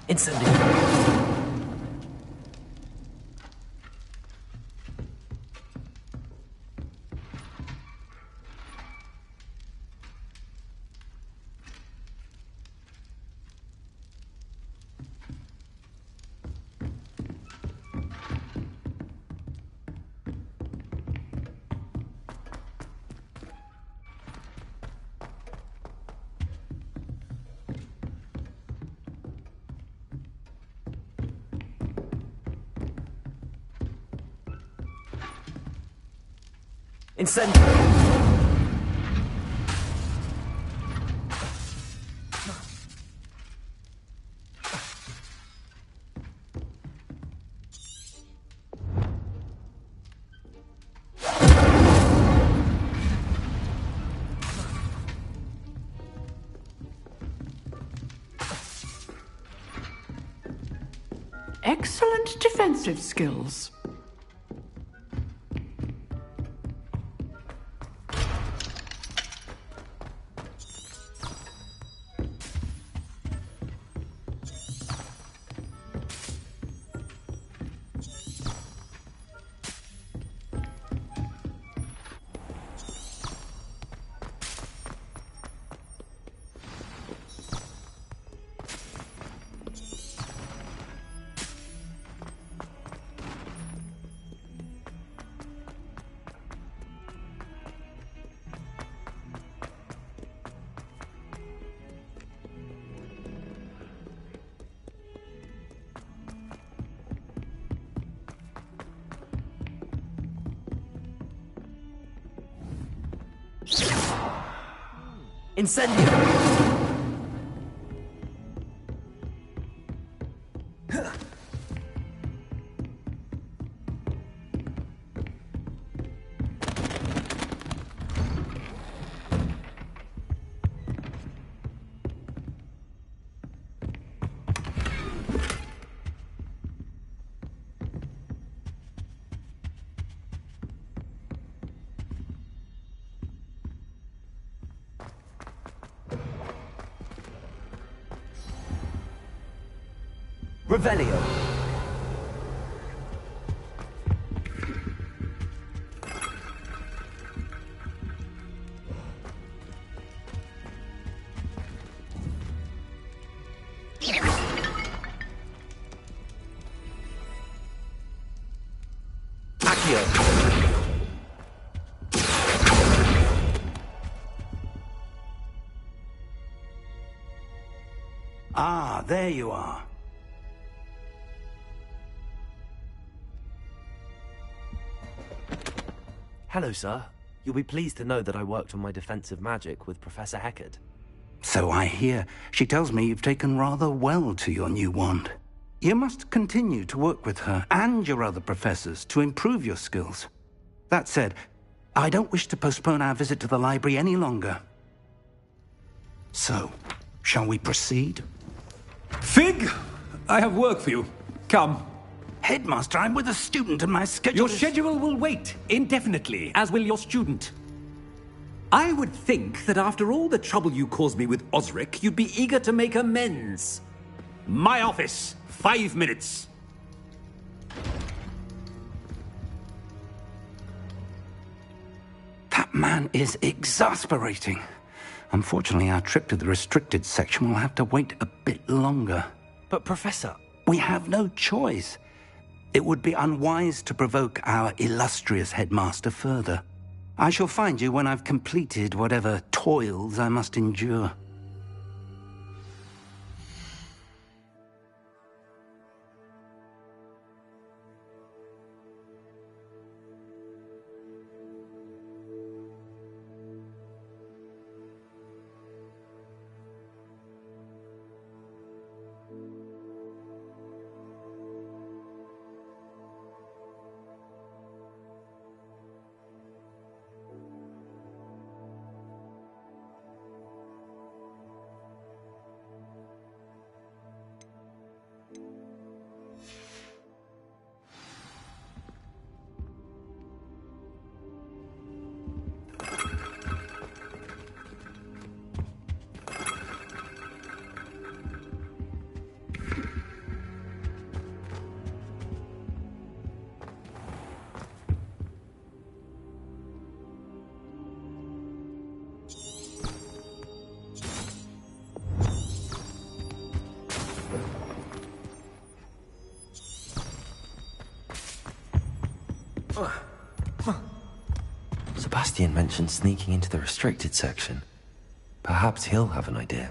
Incendio. Incendio. Excellent defensive skills. Incendio. Revelio. Accio. Ah, there you are. Hello, sir. You'll be pleased to know that I worked on my defensive magic with Professor Heckard. So I hear. She tells me you've taken rather well to your new wand. You must continue to work with her and your other professors to improve your skills. That said, I don't wish to postpone our visit to the library any longer. So, shall we proceed? Fig! I have work for you. Come. Headmaster, I'm with a student and my schedule Your is... schedule will wait indefinitely, as will your student. I would think that after all the trouble you caused me with Osric, you'd be eager to make amends. My office, 5 minutes. That man is exasperating. Unfortunately, our trip to the restricted section will have to wait a bit longer. But, Professor... We have no choice. It would be unwise to provoke our illustrious headmaster further. I shall find you when I've completed whatever toils I must endure. Sebastian mentioned sneaking into the restricted section. Perhaps he'll have an idea.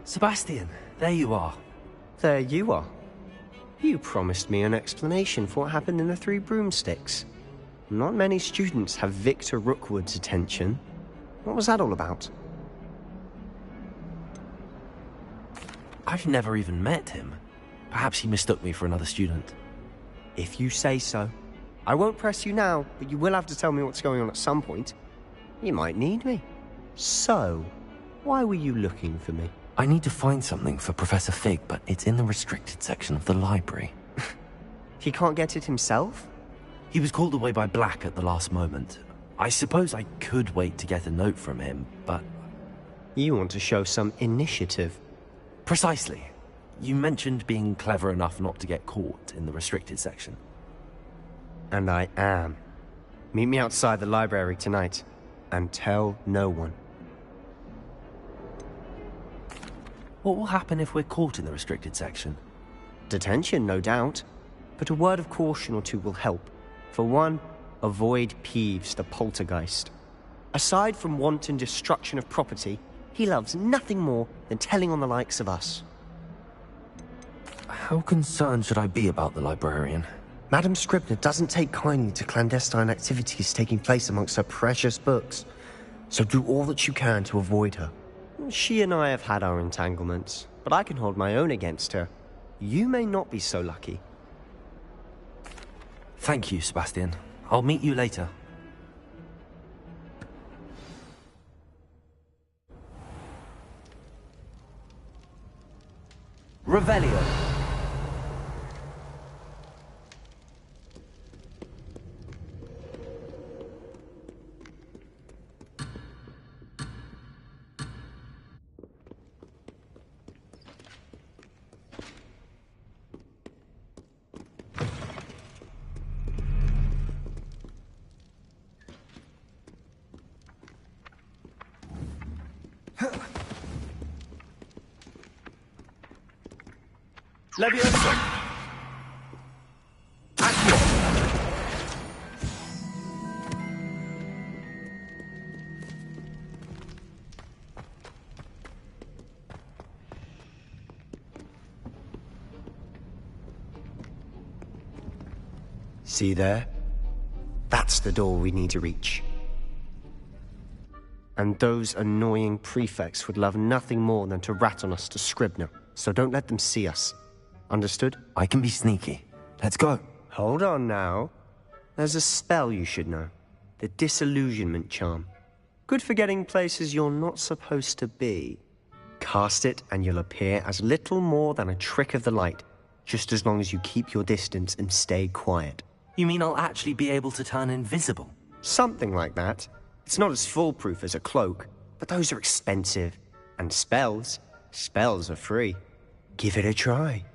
Sebastian, there you are. There you are. You promised me an explanation for what happened in the Three Broomsticks. Not many students have Victor Rookwood's attention. What was that all about? I've never even met him. Perhaps he mistook me for another student. If you say so. I won't press you now, but you will have to tell me what's going on at some point. You might need me. So, why were you looking for me? I need to find something for Professor Fig, but it's in the restricted section of the library. He can't get it himself? He was called away by Black at the last moment. I suppose I could wait to get a note from him, but... You want to show some initiative. Precisely. You mentioned being clever enough not to get caught in the restricted section. And I am. Meet me outside the library tonight, and tell no one. What will happen if we're caught in the restricted section? Detention, no doubt. But a word of caution or two will help. For one, avoid Peeves, the poltergeist. Aside from wanton destruction of property, he loves nothing more than telling on the likes of us. How concerned should I be about the librarian? Madame Scribner doesn't take kindly to clandestine activities taking place amongst her precious books. So do all that you can to avoid her. She and I have had our entanglements, but I can hold my own against her. You may not be so lucky. Thank you, Sebastian. I'll meet you later. Revelio. Leviosa! Accio! See there? That's the door we need to reach. And those annoying prefects would love nothing more than to rat on us to Scribner, so don't let them see us. Understood? I can be sneaky. Let's go. Hold on now. There's a spell you should know. The Disillusionment Charm. Good for getting places you're not supposed to be. Cast it and you'll appear as little more than a trick of the light, just as long as you keep your distance and stay quiet. You mean I'll actually be able to turn invisible? Something like that. It's not as foolproof as a cloak, but those are expensive. And spells are free. Give it a try.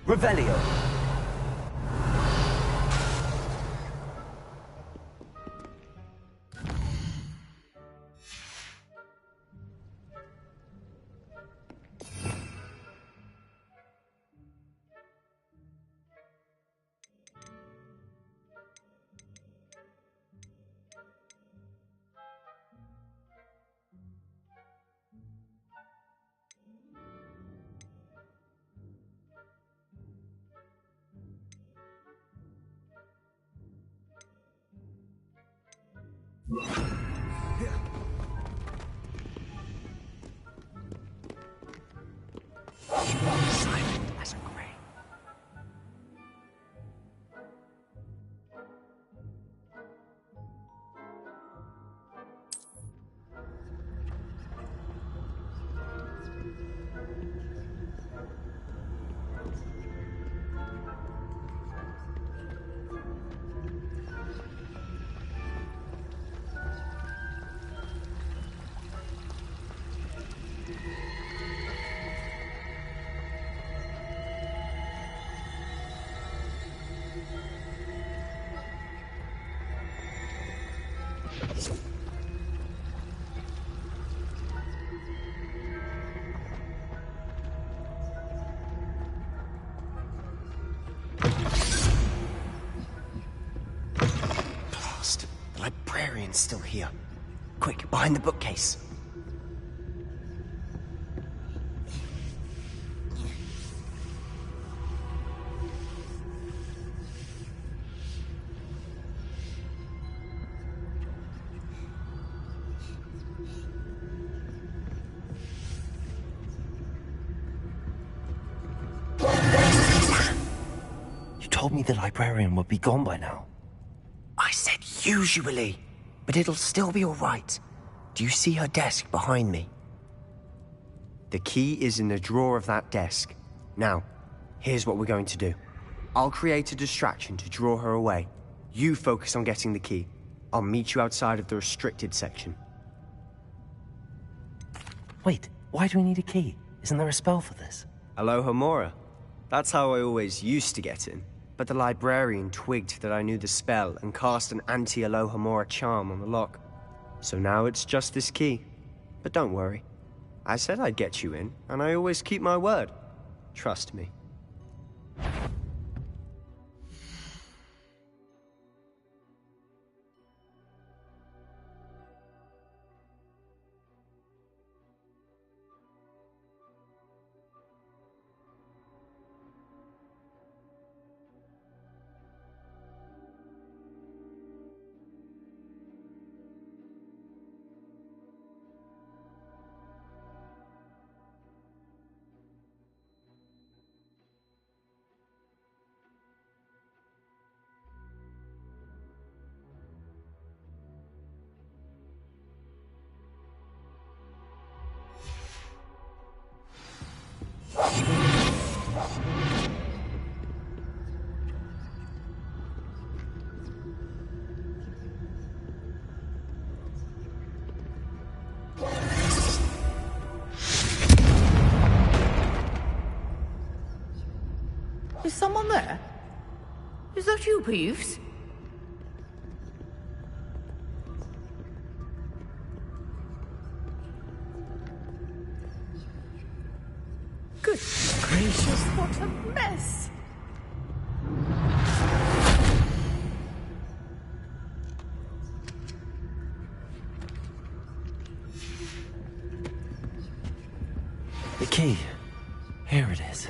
Revelio. Silent as a grave. Blast. The librarian's still here. Quick, behind the bookcase. told me the librarian would be gone by now. I said usually, but it'll still be all right. Do you see her desk behind me? The key is in the drawer of that desk. Now, here's what we're going to do. I'll create a distraction to draw her away. You focus on getting the key. I'll meet you outside of the restricted section. Wait, why do we need a key? Isn't there a spell for this? Alohomora. That's how I always used to get in. But the librarian twigged that I knew the spell and cast an anti-Alohomora charm on the lock. So now it's just this key. But don't worry. I said I'd get you in, and I always keep my word. Trust me. Is someone there? Is that you, Peeves? Good gracious, what a mess! The key. Here it is.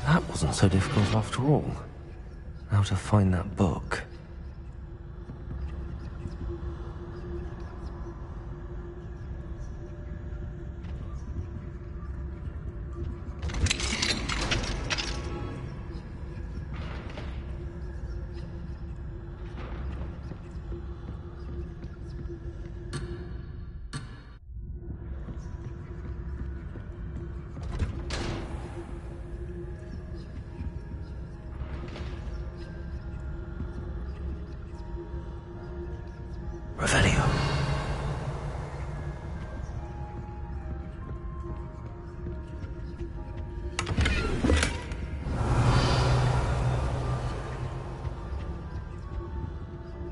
That wasn't so difficult after all. Now to find that book. Revelio.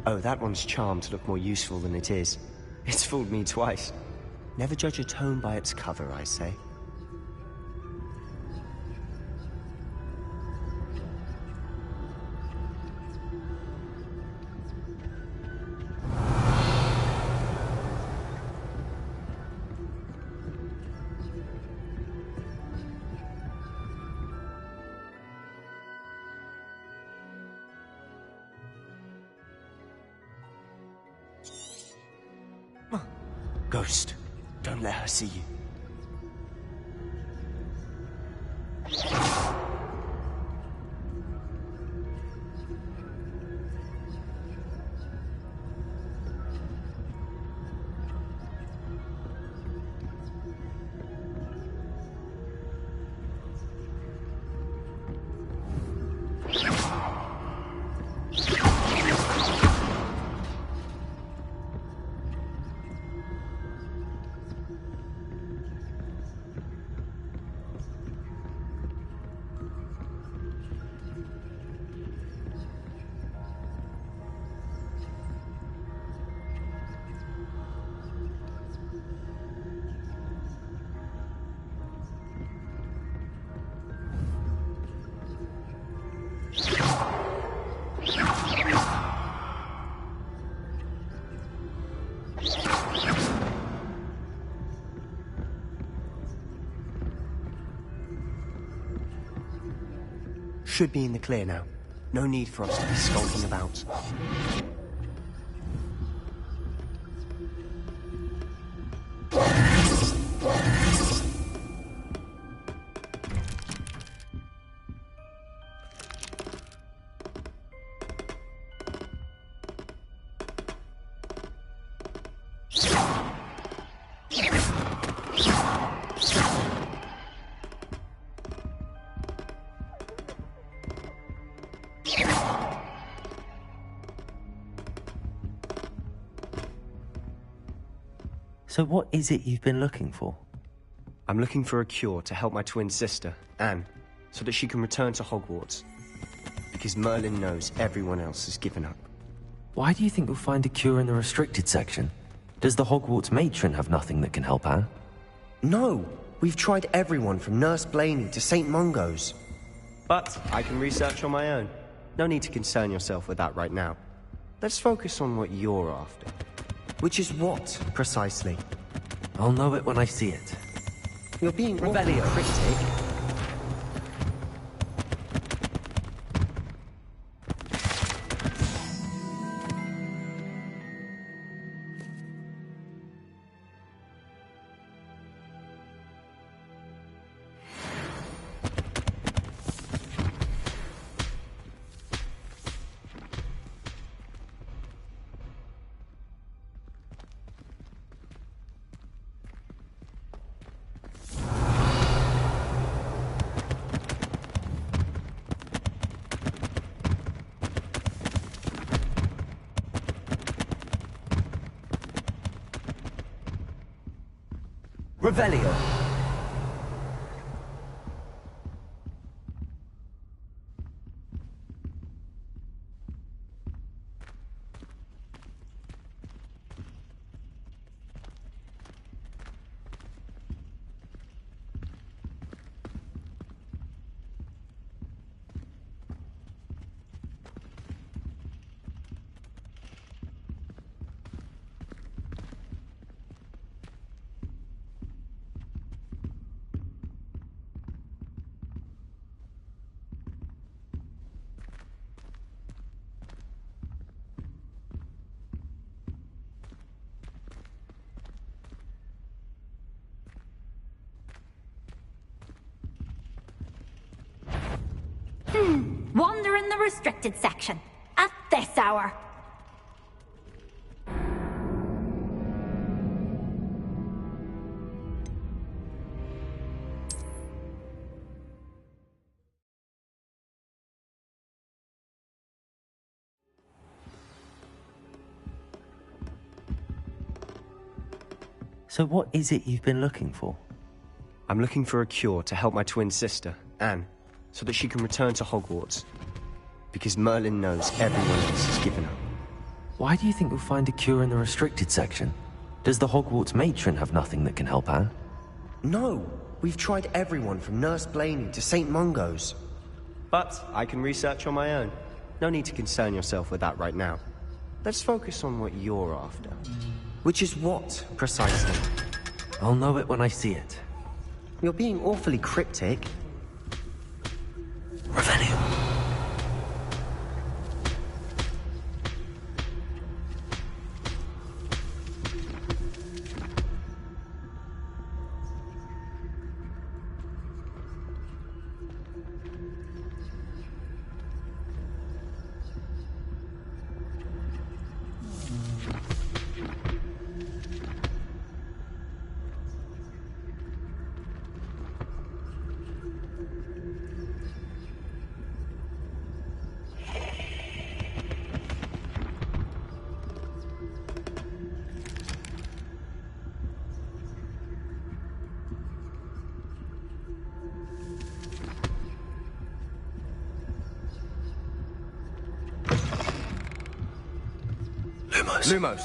Oh, that one's charmed to look more useful than it is. It's fooled me twice. Never judge a tome by its cover, I say. Ghost, don't let her see you. should be in the clear now. No need for us to be skulking about. So what is it you've been looking for? I'm looking for a cure to help my twin sister, Anne, so that she can return to Hogwarts. Because Merlin knows everyone else has given up. Why do you think you'll find a cure in the restricted section? Does the Hogwarts matron have nothing that can help Anne? No! We've tried everyone from Nurse Blaney to St. Mungo's. But I can research on my own. No need to concern yourself with that right now. Let's focus on what you're after. Which is what, precisely? I'll know it when I see it. You're being awfully cryptic. Revelio. Wander in the restricted section. At this hour. So what is it you've been looking for? I'm looking for a cure to help my twin sister, Anne, so that she can return to Hogwarts. Because Merlin knows everyone else has given up. Why do you think you'll find a cure in the restricted section? Does the Hogwarts matron have nothing that can help Anne? No! We've tried everyone from Nurse Blaney to St. Mungo's. But I can research on my own. No need to concern yourself with that right now. Let's focus on what you're after. Which is what, precisely? I'll know it when I see it. You're being awfully cryptic. Revelio. Lumos.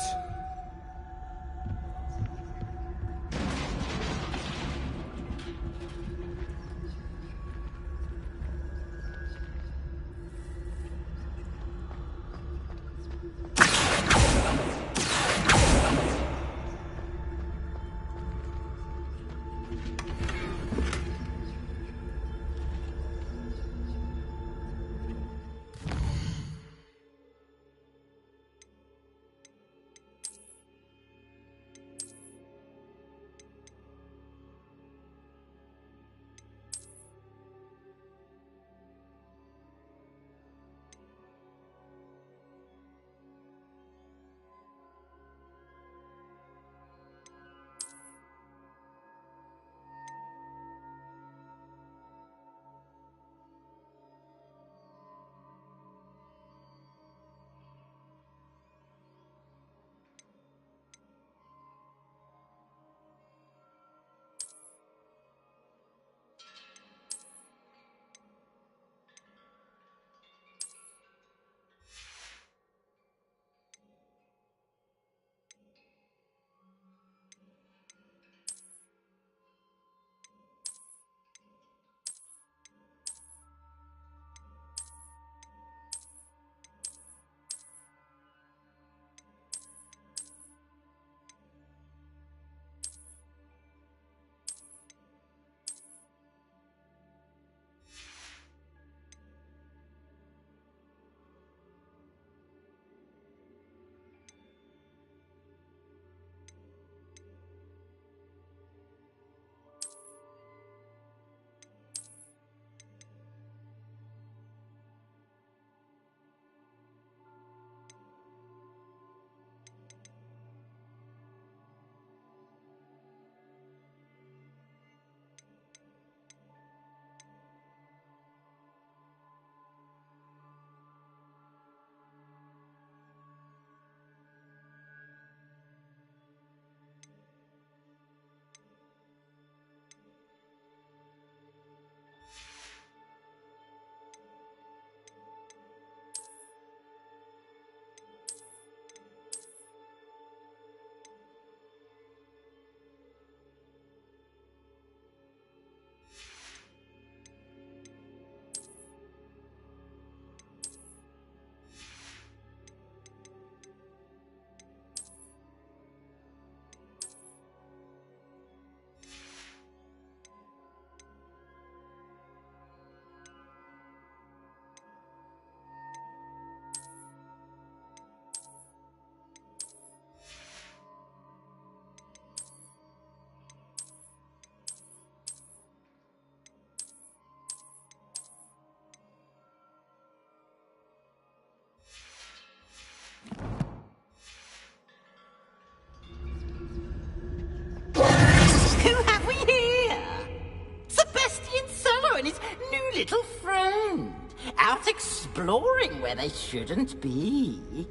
start exploring where they shouldn't be.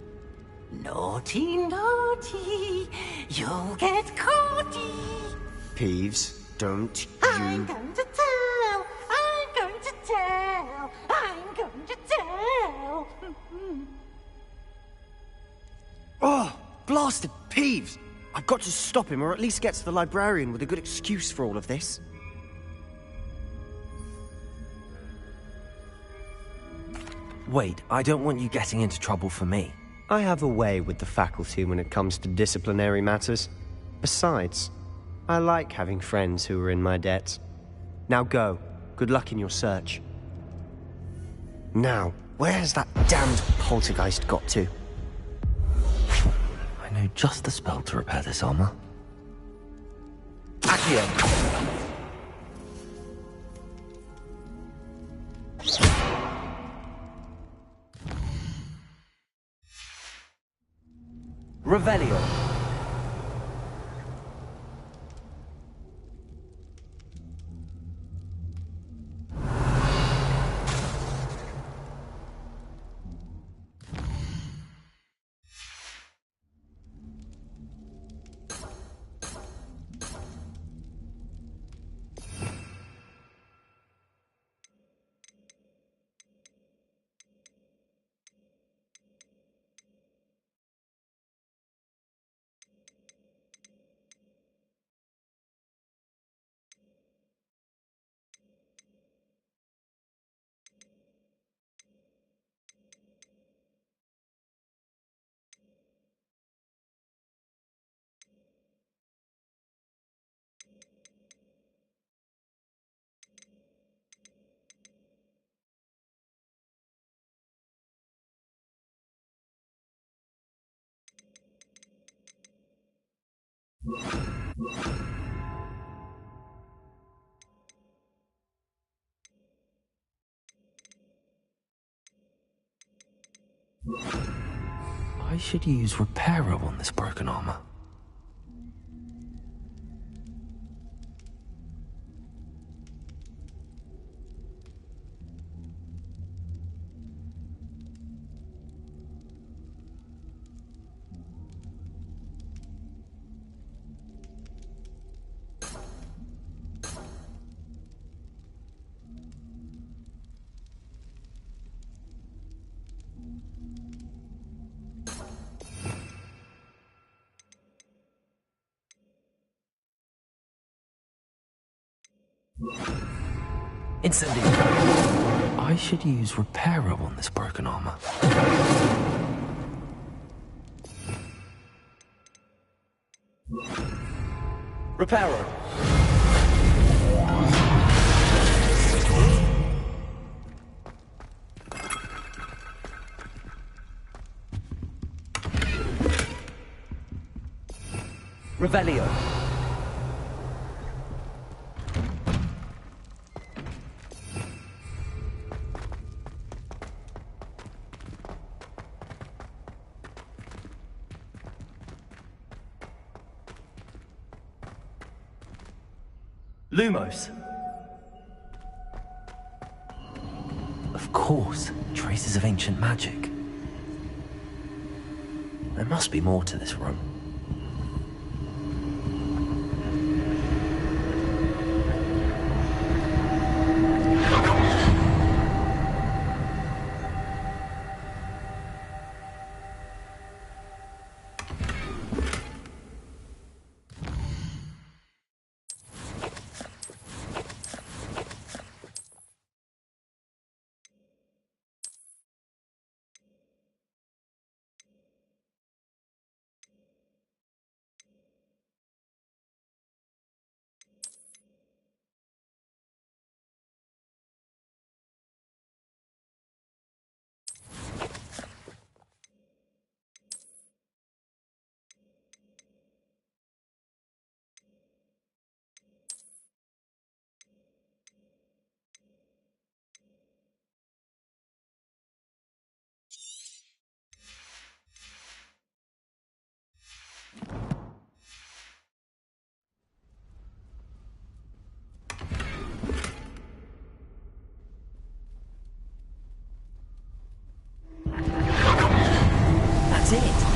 Naughty, naughty, you'll get caughty. Peeves, don't I'm you... going to tell, I'm going to tell, I'm going to tell. Oh, blasted Peeves! I've got to stop him, or at least get to the librarian with a good excuse for all of this. Wait, I don't want you getting into trouble for me. I have a way with the faculty when it comes to disciplinary matters. Besides, I like having friends who are in my debt. Now go. Good luck in your search. Now, where has that damned poltergeist got to? I know just the spell to repair this armor. Accio! Revelio. I should use Reparo on this broken armor. Incendio. I should use Reparo on this broken armor. Reparo. Revelio. Lumos. Of course, traces of ancient magic. There must be more to this room. That's it.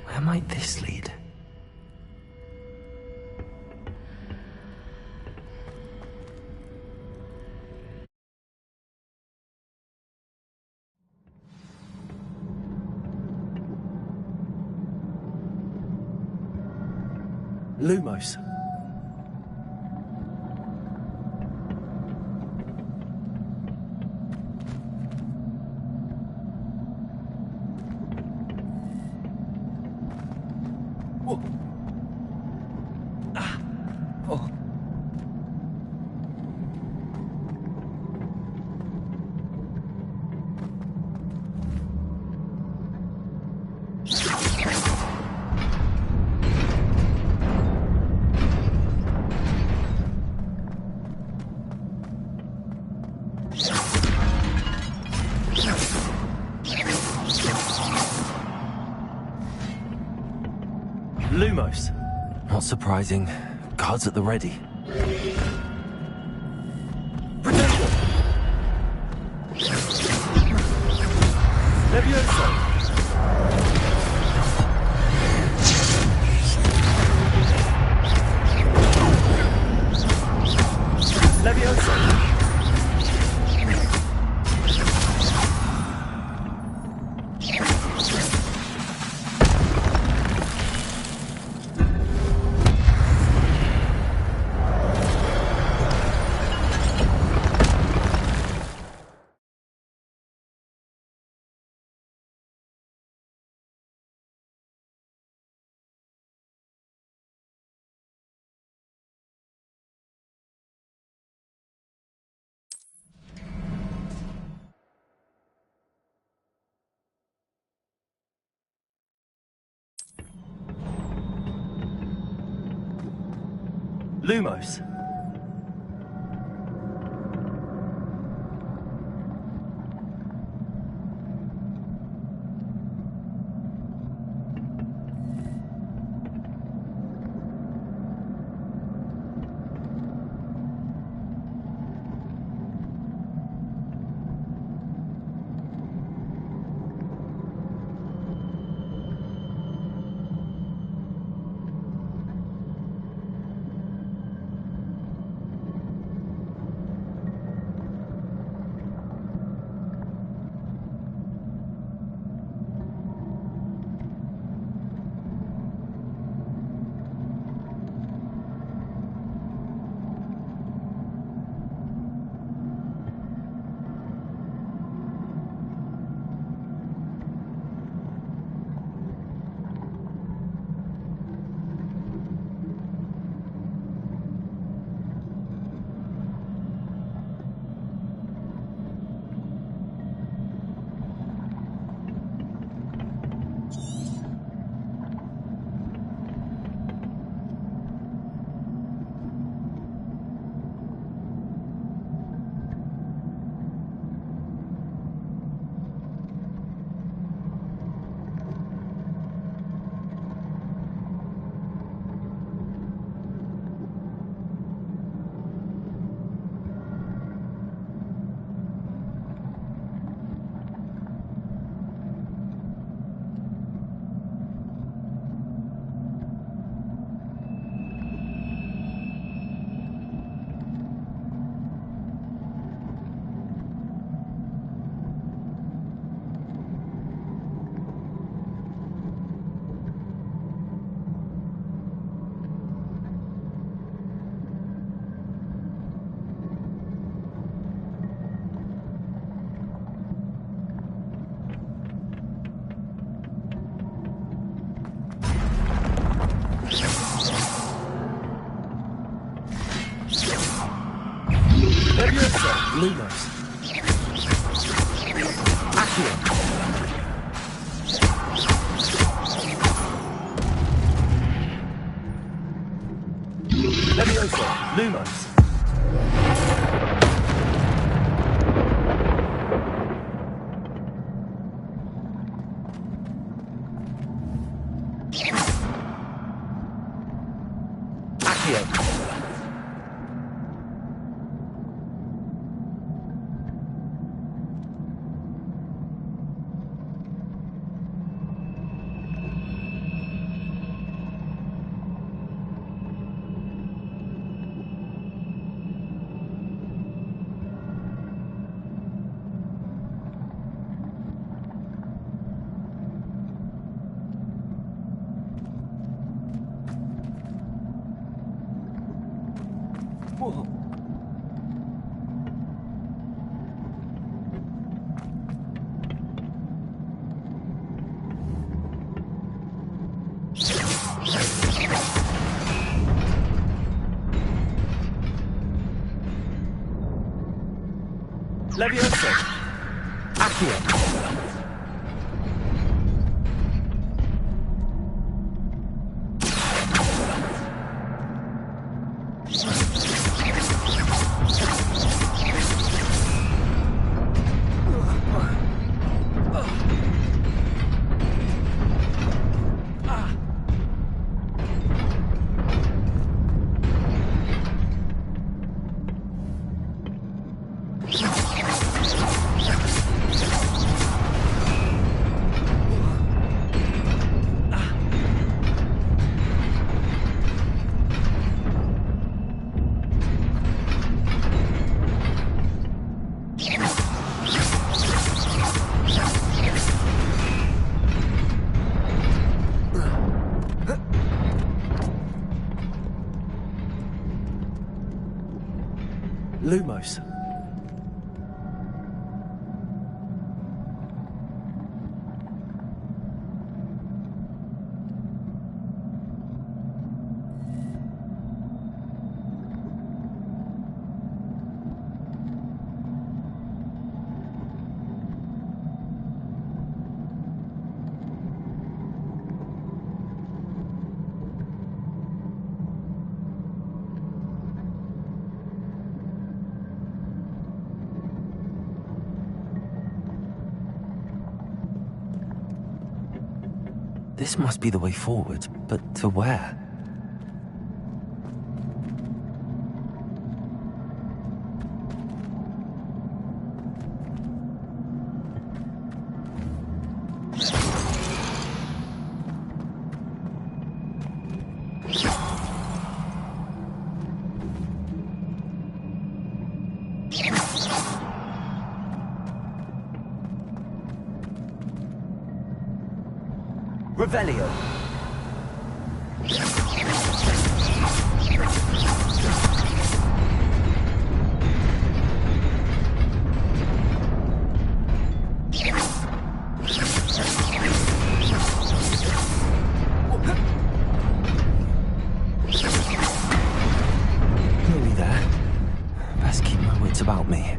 Where might this lead? Lumos. Oh. Ah. Oh. Lumos. Not surprising. Guards at the ready. Protect Levioso! Levioso! Lumos. Leviosa! Lumos. Accio! Leviosa! Lumos. Accio! Leviosa! Accio! Lumos. This must be the way forward, but to where? Revelio. Nearly there. Best keep my wits about me.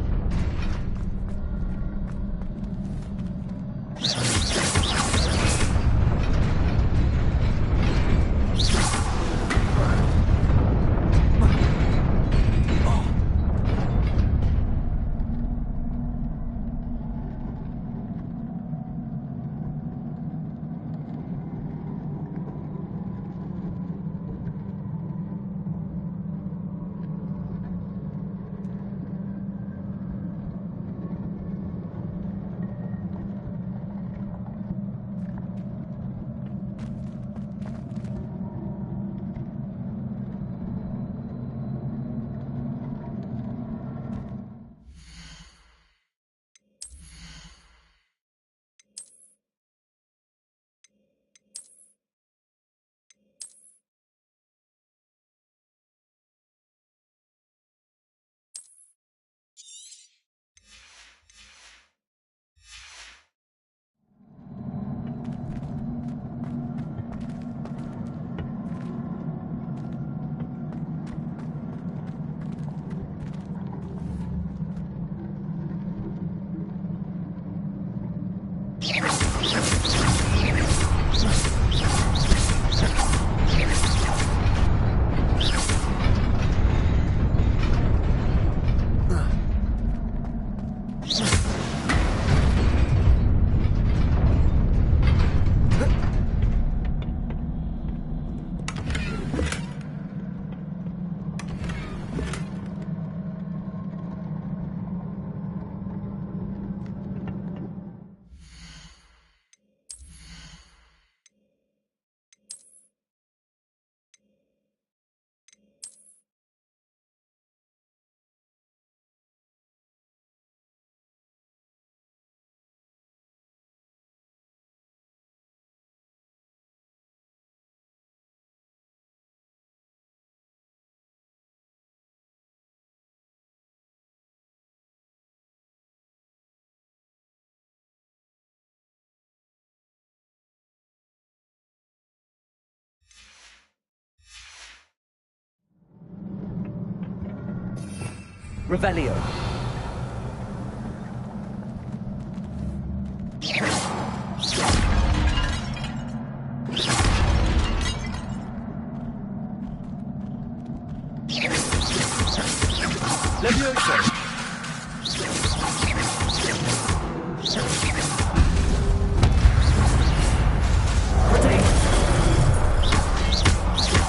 Revelio. Levioso.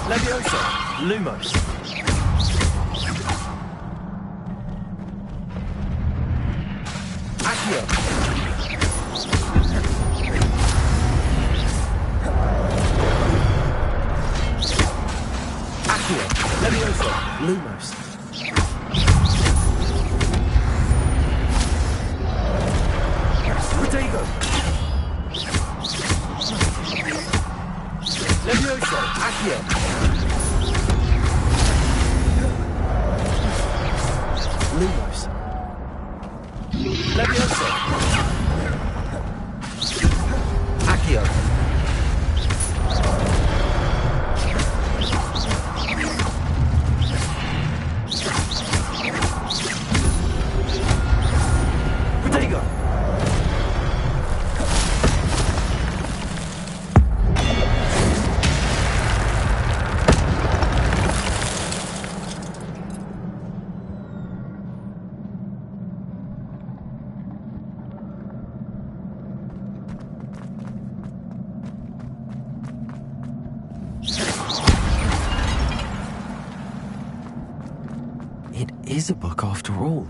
Levioso. Lumos. Accio. Accio. Levioso. Lumos. Protego. Levioso. Accio. Lumos. Levioso. Accio. Protego. It is a book after all.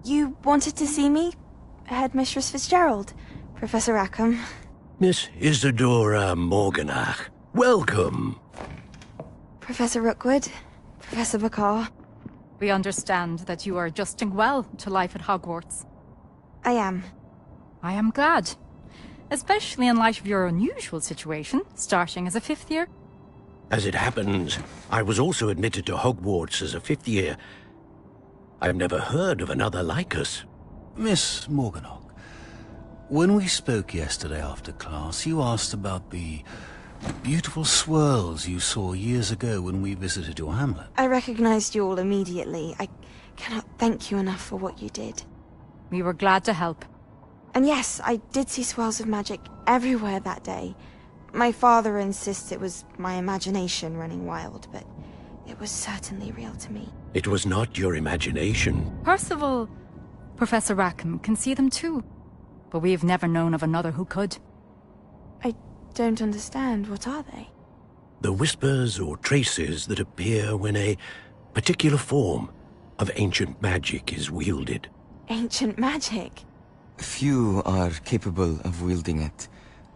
You wanted to see me? Headmistress Fitzgerald, Professor Rackham. Miss Isadora Morganach, welcome. Professor Rookwood, Professor Bakar. We understand that you are adjusting well to life at Hogwarts. I am. I am glad. Especially in light of your unusual situation, starting as a 5th year. As it happens, I was also admitted to Hogwarts as a 5th year. I've never heard of another like us. Miss Morganach, when we spoke yesterday after class, you asked about the beautiful swirls you saw years ago when we visited your hamlet. I recognized you all immediately. I cannot thank you enough for what you did. We were glad to help. And yes, I did see swirls of magic everywhere that day. My father insists it was my imagination running wild, but it was certainly real to me. It was not your imagination. Percival, Professor Rackham can see them too. But we've never known of another who could. I don't understand. What are they? The whispers or traces that appear when a particular form of ancient magic is wielded. Ancient magic? Few are capable of wielding it.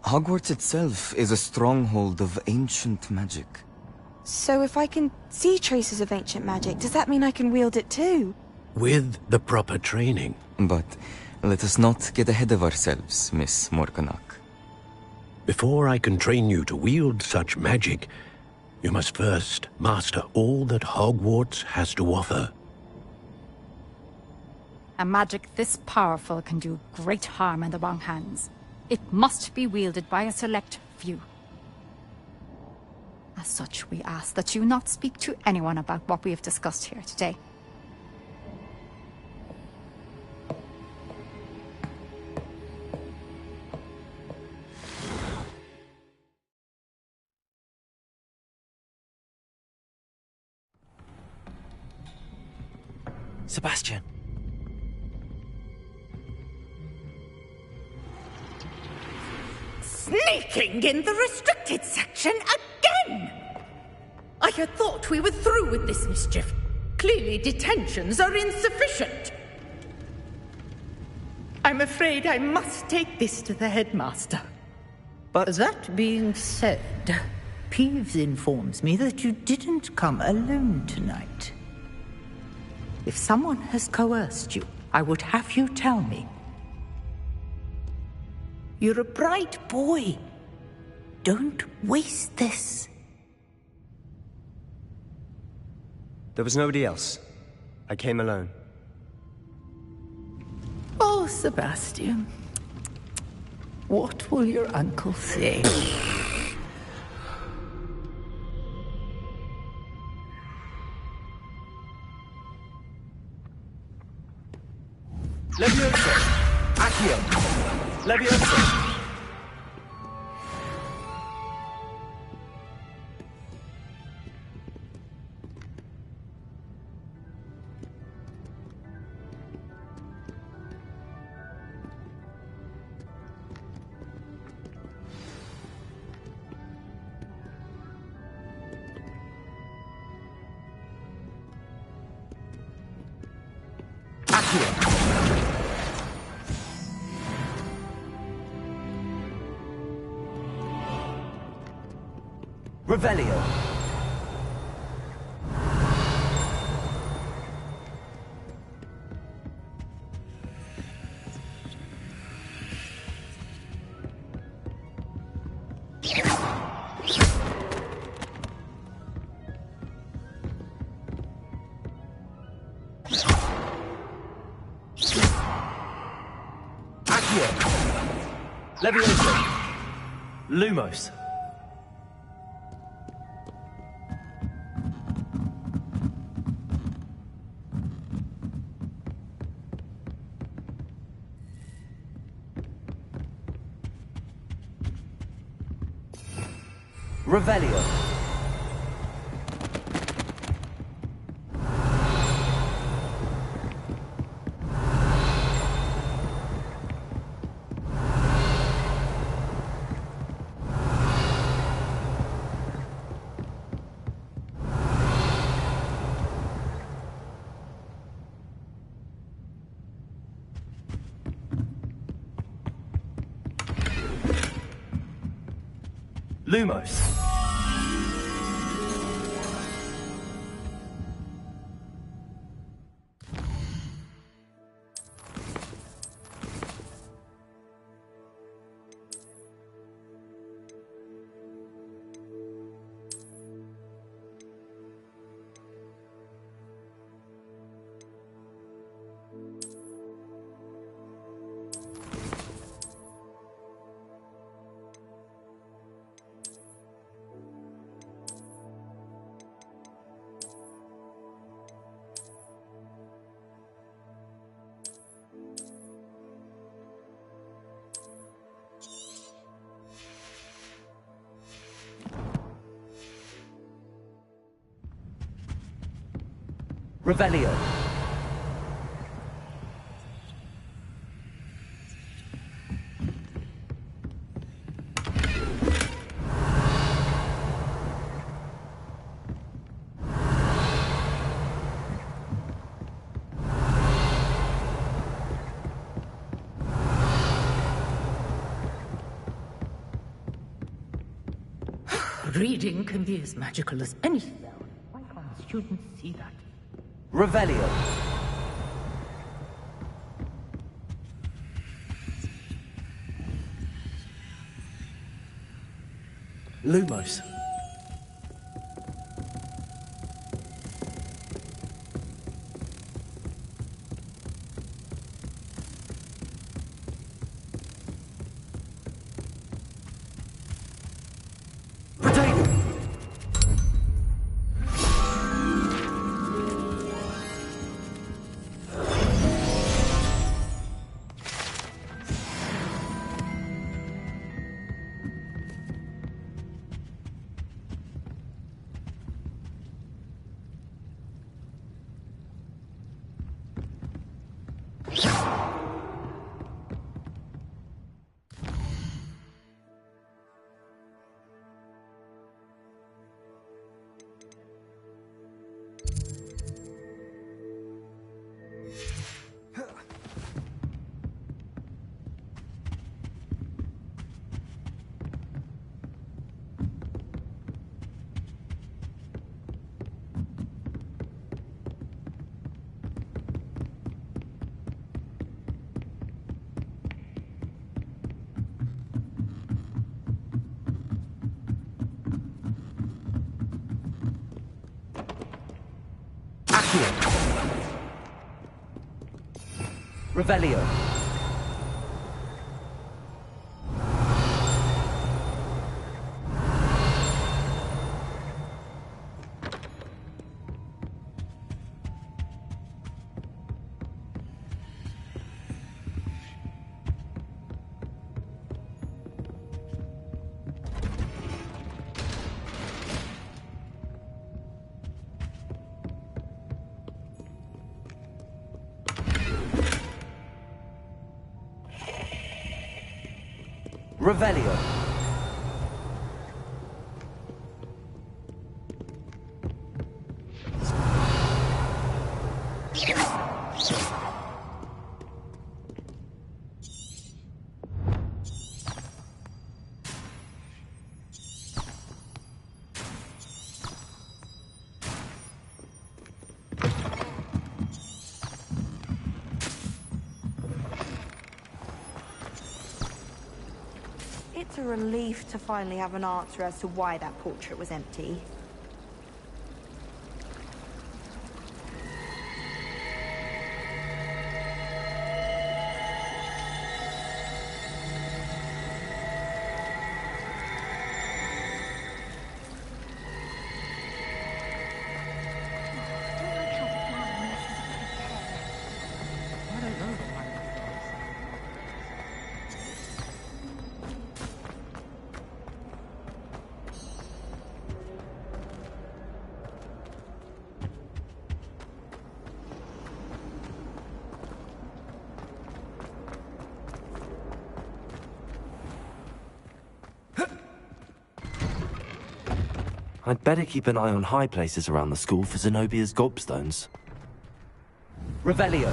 Hogwarts itself is a stronghold of ancient magic. So if I can see traces of ancient magic, does that mean I can wield it too? With the proper training. But let us not get ahead of ourselves, Miss Morganach. Before I can train you to wield such magic, you must first master all that Hogwarts has to offer. A magic this powerful can do great harm in the wrong hands. It must be wielded by a select few. As such, we ask that you not speak to anyone about what we have discussed here today. Sebastian. Sneaking in the restricted section again! I had thought we were through with this mischief. Clearly detentions are insufficient. I'm afraid I must take this to the headmaster. But that being said, Peeves informs me that you didn't come alone tonight. If someone has coerced you, I would have you tell me. You're a bright boy. Don't waste this. There was nobody else. I came alone. Oh, Sebastian. What will your uncle say? Levioso! Accio! Levioso! Revelio. Accio. Levioso. Lumos. Revelio. Lumos. Revelio. Reading can be as magical as any spell. Why can't students see that? Revelio. Lumos. Revelio. Revelio. It's a relief to finally have an answer as to why that portrait was empty. I'd better keep an eye on high places around the school for Zenobia's gobstones. Revelio.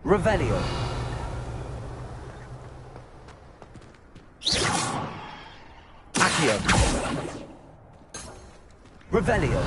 Revelio. Accio. Revelio.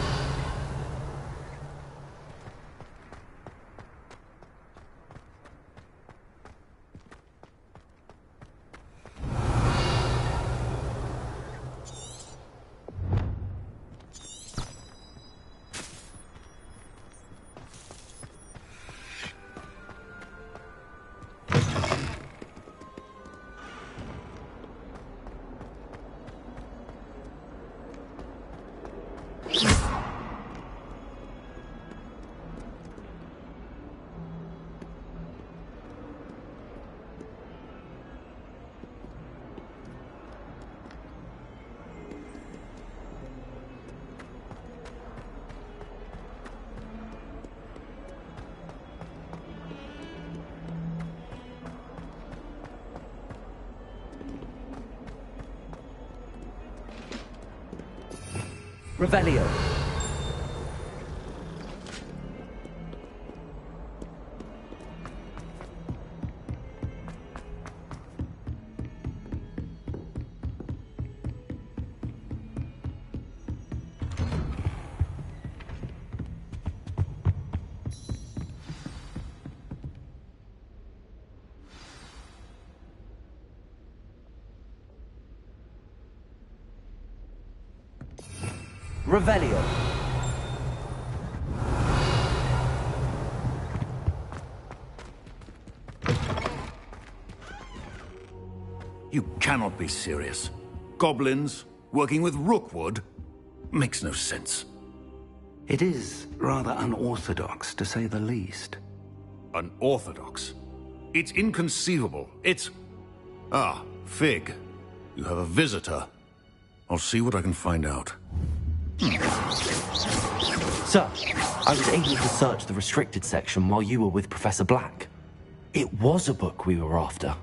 Revelio. Revelio. You cannot be serious. Goblins working with Rookwood makes no sense. It is rather unorthodox, to say the least. Unorthodox? It's inconceivable. It's... Ah, Fig. You have a visitor. I'll see what I can find out. Sir, I was able to search the restricted section while you were with Professor Black. It was a book we were after.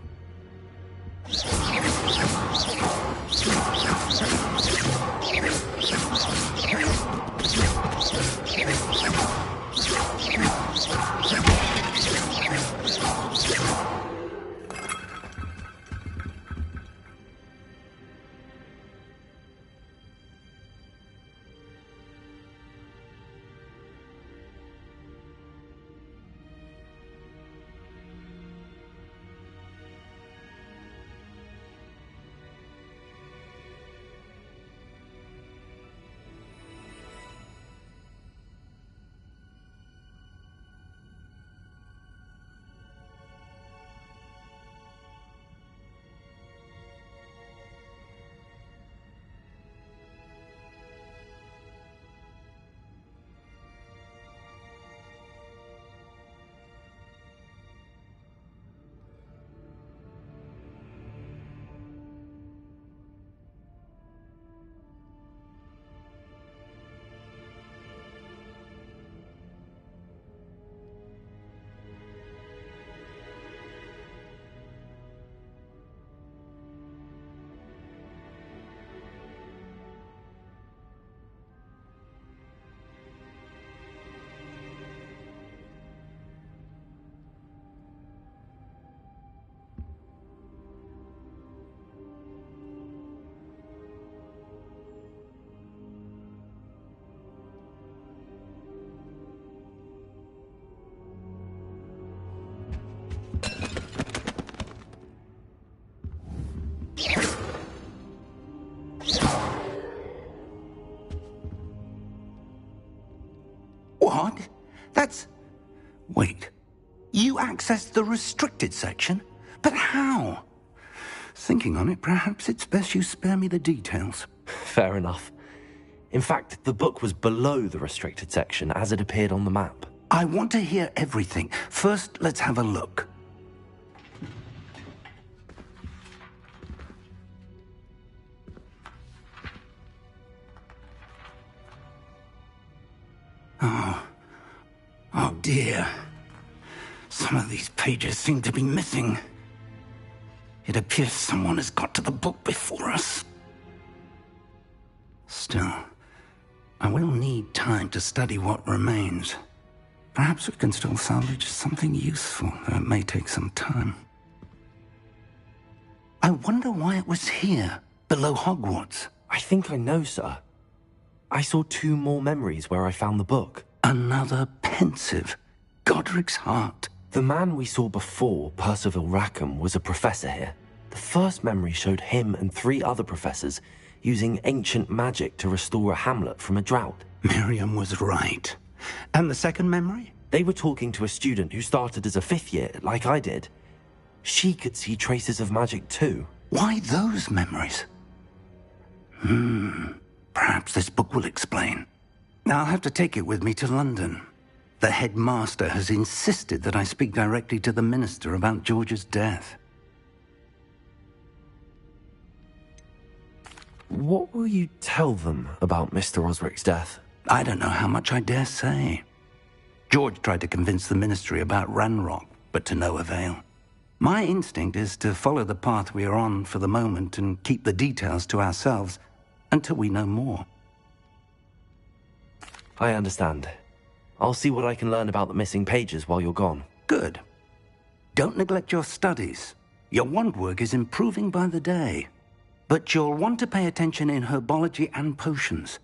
What? That's... Wait. You accessed the restricted section? But how? Thinking on it, perhaps it's best you spare me the details. Fair enough. In fact, the book was below the restricted section as it appeared on the map. I want to hear everything. First, let's have a look. Oh dear. Some of these pages seem to be missing. It appears someone has got to the book before us. Still, I will need time to study what remains. Perhaps we can still salvage something useful, though it may take some time. I wonder why it was here, below Hogwarts. I think I know, sir. I saw 2 more memories where I found the book. Another pensive. Godric's heart. The man we saw before, Percival Rackham, was a professor here. The first memory showed him and 3 other professors using ancient magic to restore a hamlet from a drought. Miriam was right. And the second memory? They were talking to a student who started as a 5th year, like I did. She could see traces of magic too. Why those memories? Perhaps this book will explain. I'll have to take it with me to London. The headmaster has insisted that I speak directly to the minister about George's death. What will you tell them about Mr. Osric's death? I don't know how much I dare say. George tried to convince the ministry about Ranrock, but to no avail. My instinct is to follow the path we are on for the moment and keep the details to ourselves until we know more. I understand. I'll see what I can learn about the missing pages while you're gone. Good. Don't neglect your studies. Your wand work is improving by the day. But you'll want to pay attention in herbology and potions.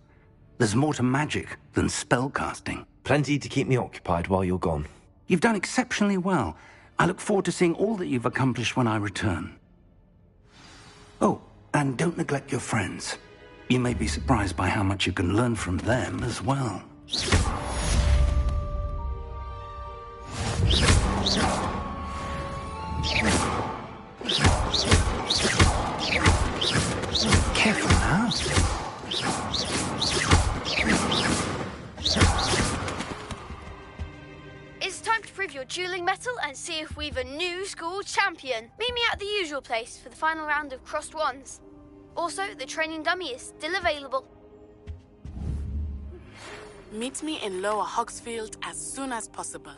There's more to magic than spellcasting. Plenty to keep me occupied while you're gone. You've done exceptionally well. I look forward to seeing all that you've accomplished when I return. Oh, and don't neglect your friends. You may be surprised by how much you can learn from them as well. Careful now. It's time to prove your dueling mettle and see if we've a new school champion. Meet me at the usual place for the final round of crossed wands. Also, the training dummy is still available. Meet me in Lower Hogsfield as soon as possible.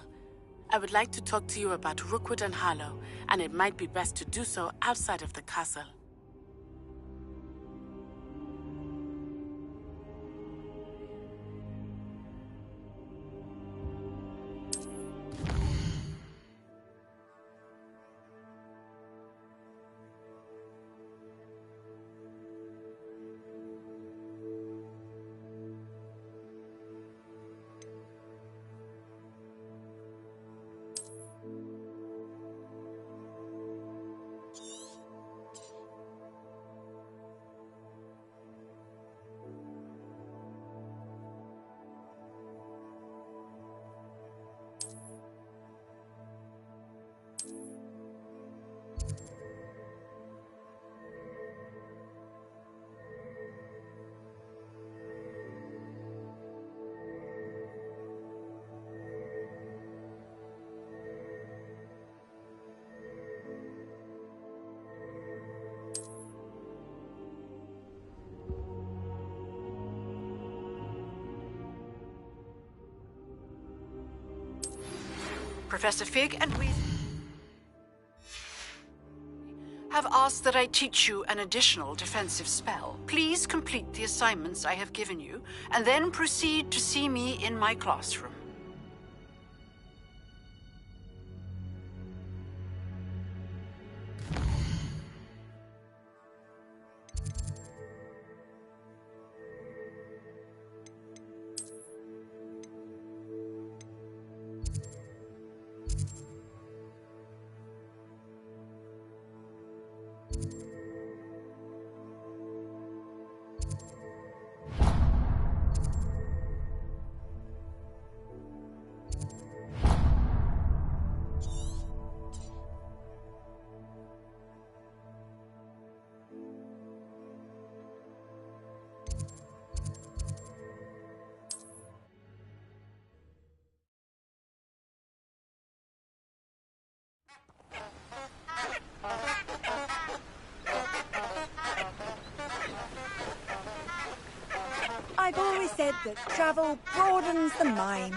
I would like to talk to you about Rookwood and Harlow, and it might be best to do so outside of the castle. Professor Fig and we have asked that I teach you an additional defensive spell. Please complete the assignments I have given you, and then proceed to see me in my classroom. I've always said that travel broadens the mind.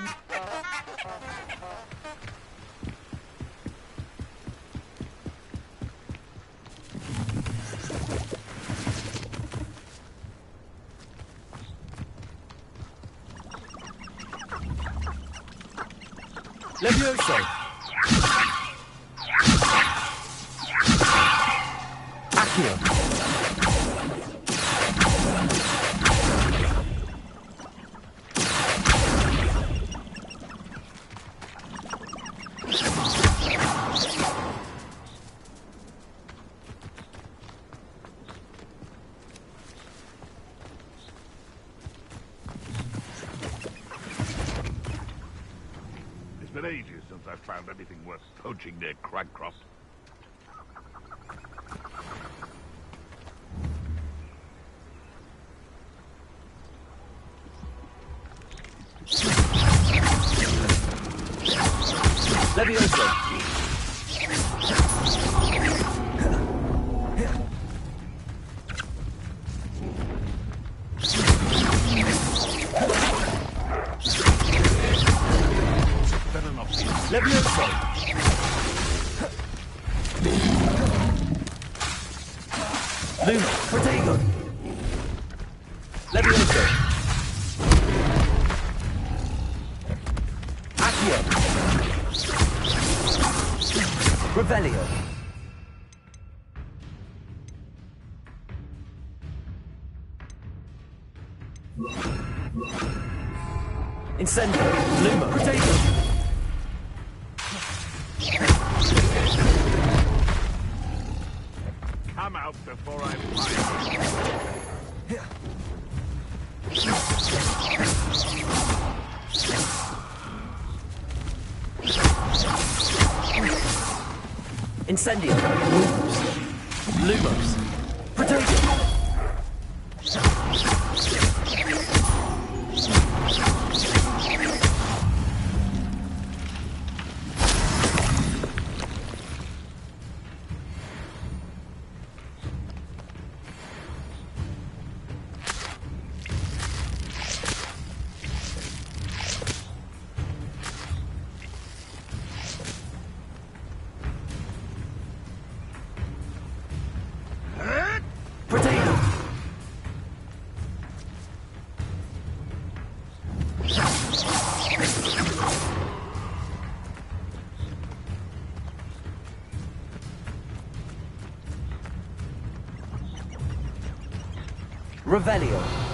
Levioso! Accio! It's been ages since I've found anything worth poaching near Cragcroft. Levioso! Levioso! Luna, Protego! Levioso! Revelio. Incendio. Luma. Potato. Come out before I fire. Incendio. Lumos. Potato. Revelio.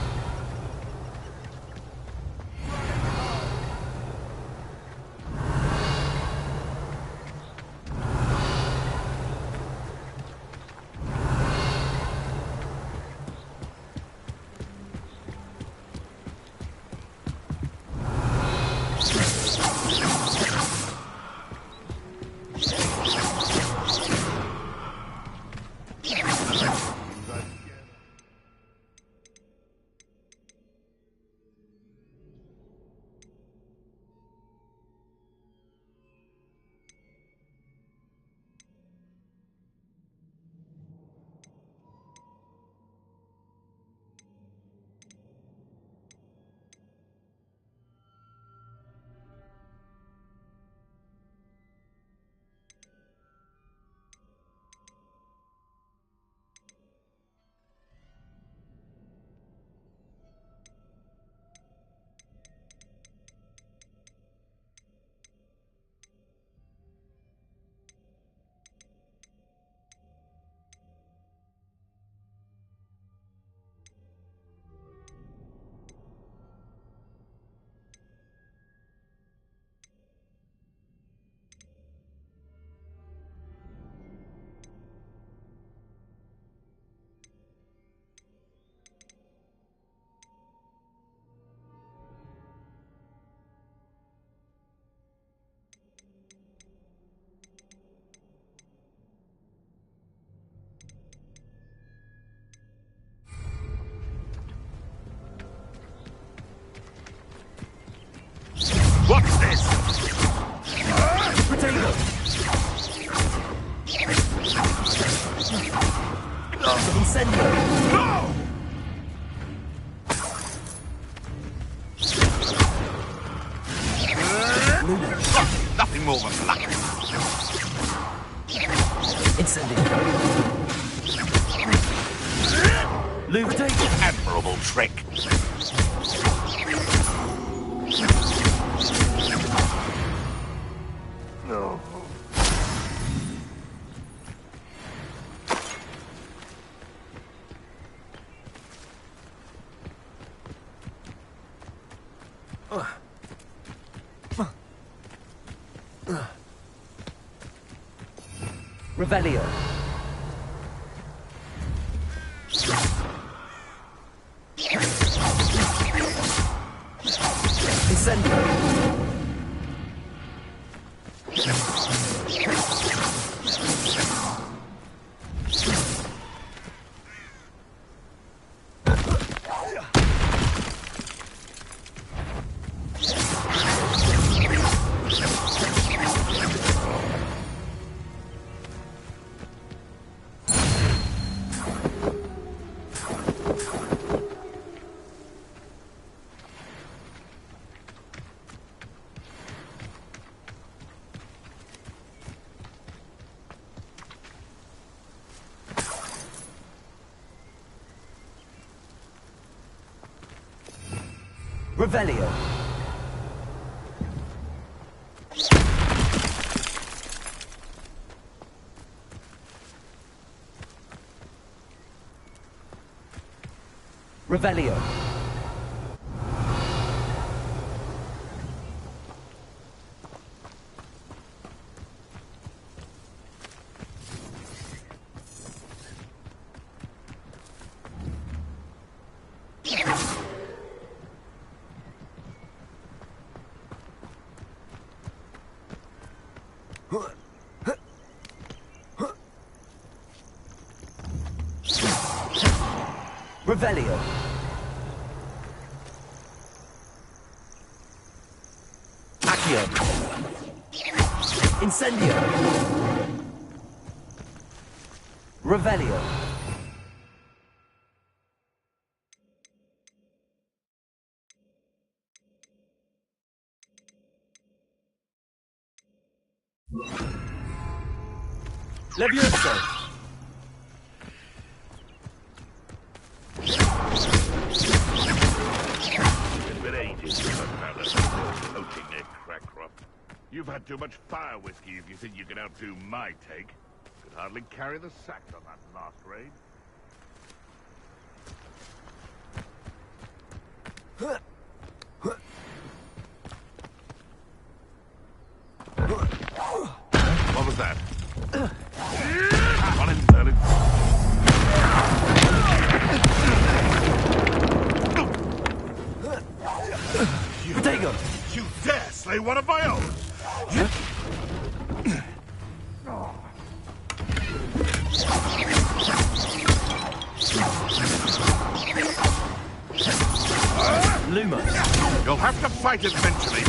What's this? Potato. Incendio. No! Nothing more than luck. Incendio. Lou, potato. Admirable trick. No. Revelio. Incendio. Revelio. Revelio. Revelio. Accio. Incendio. Revelio. Levioso. It's been ages since I've found a coaching a crack crop. You've had too much fire whiskey if you think you can outdo my take. Could hardly carry the sacks on that last raid. What was that? On in, darling. Potato! You dare slay one of my own! Lumos. You'll have to fight eventually.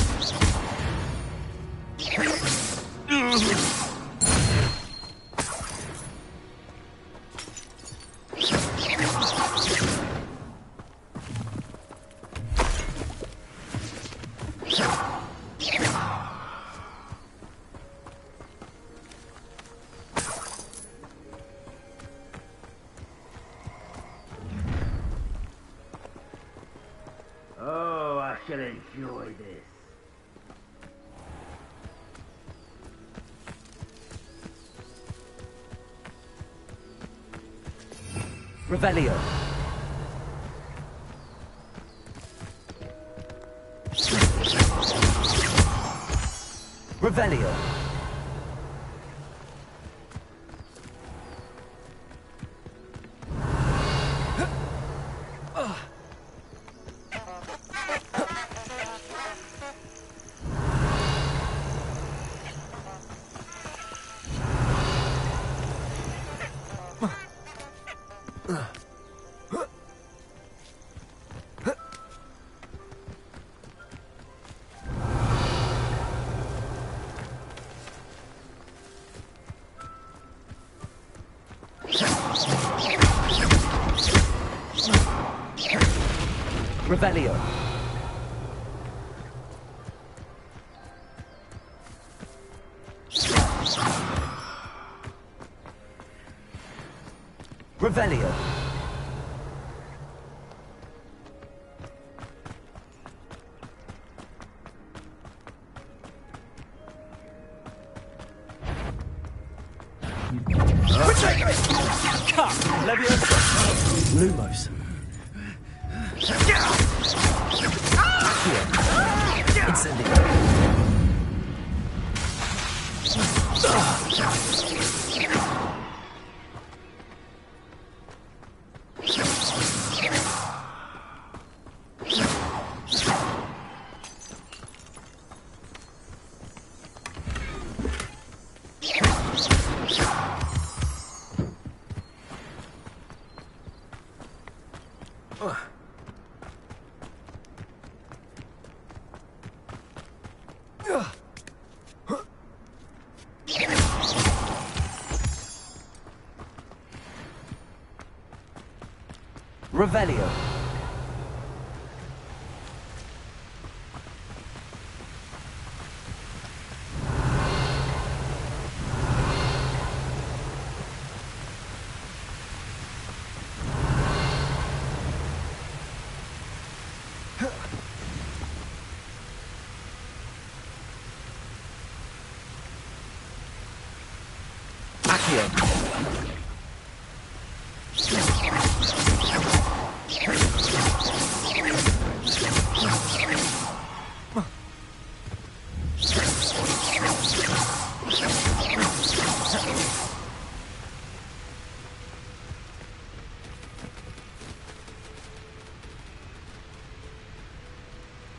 Oh, I shall enjoy this. Revelio. Revelio. Revelio. Revelio. Levioso. Lumos. Incendio. Revelio. Accio.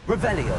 Revelio.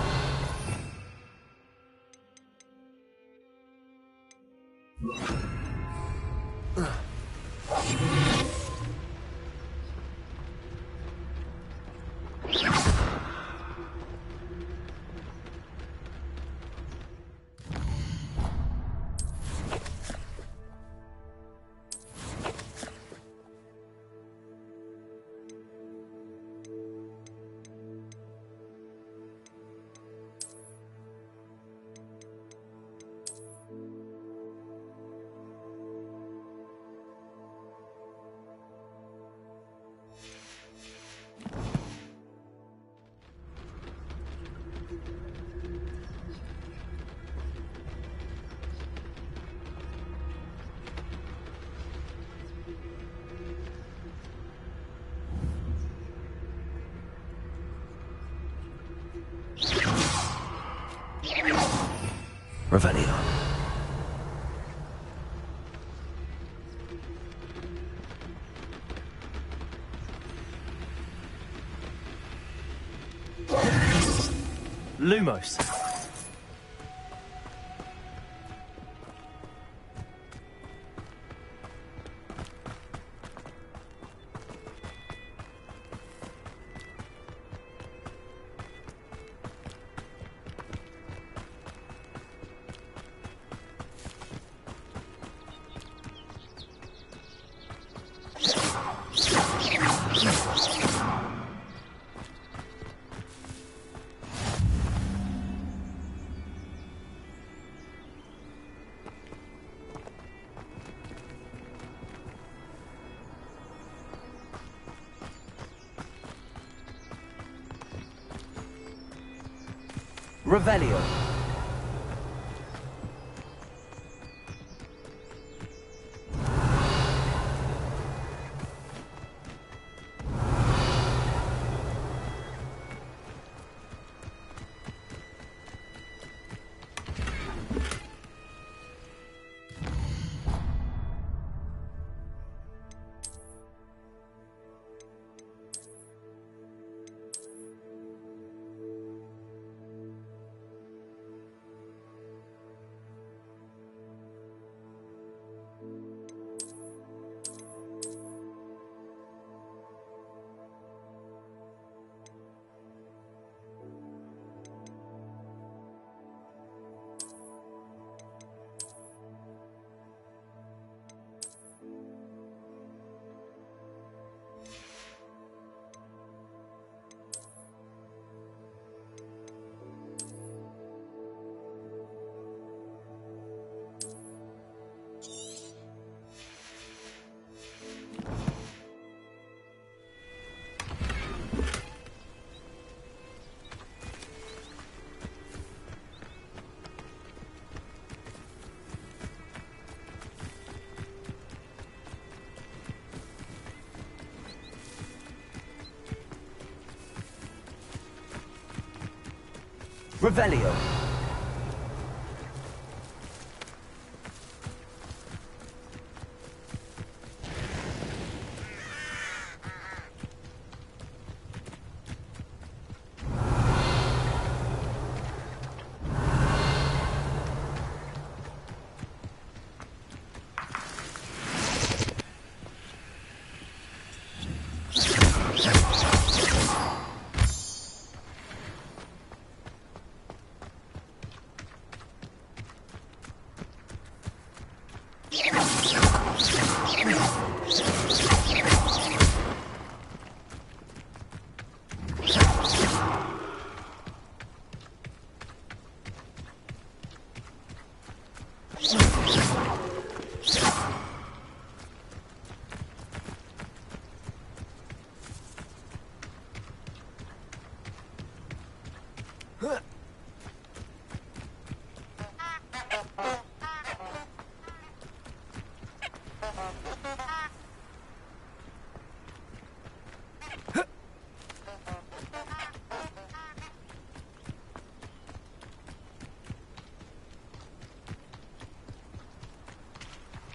Revelio. Lumos. Revelio. Revelio.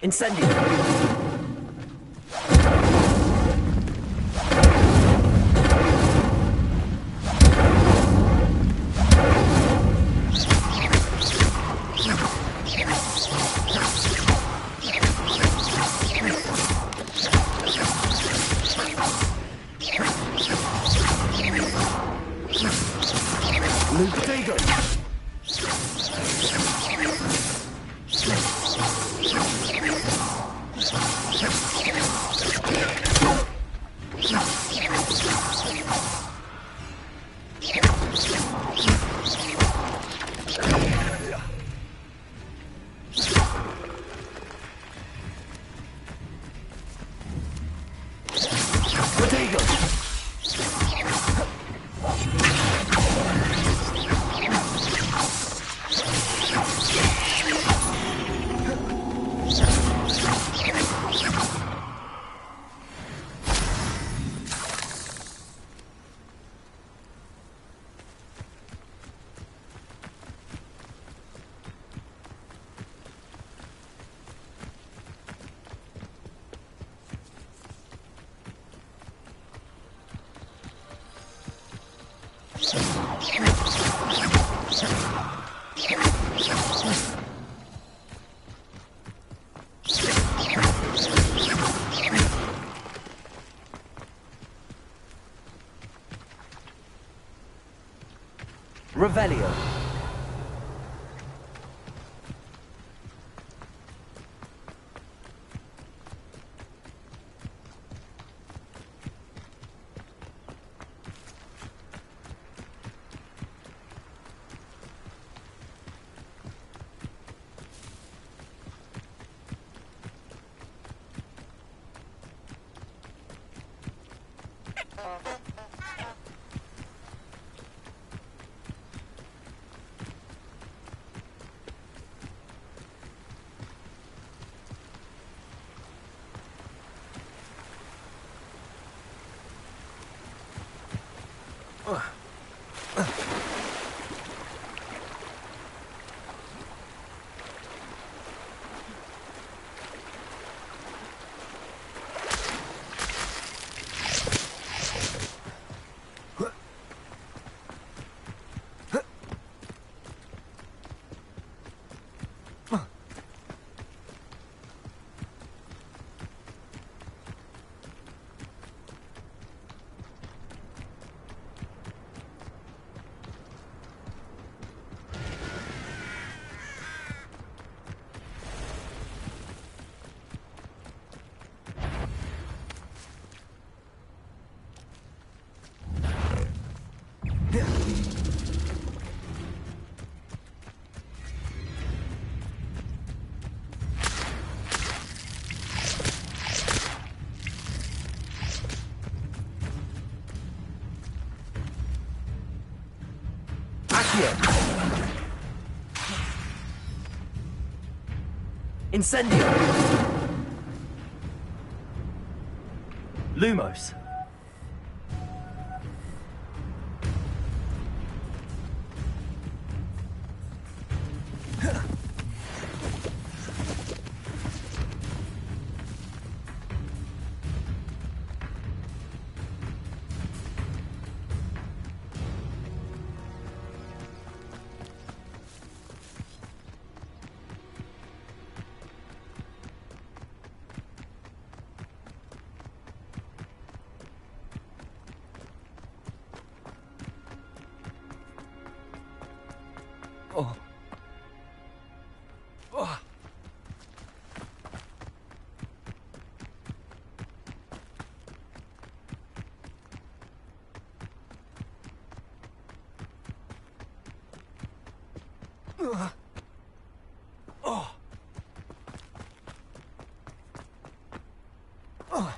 Incendio. Revelio. Incendio! Lumos. Oh. Oh. Oh. Oh.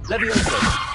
Levioso.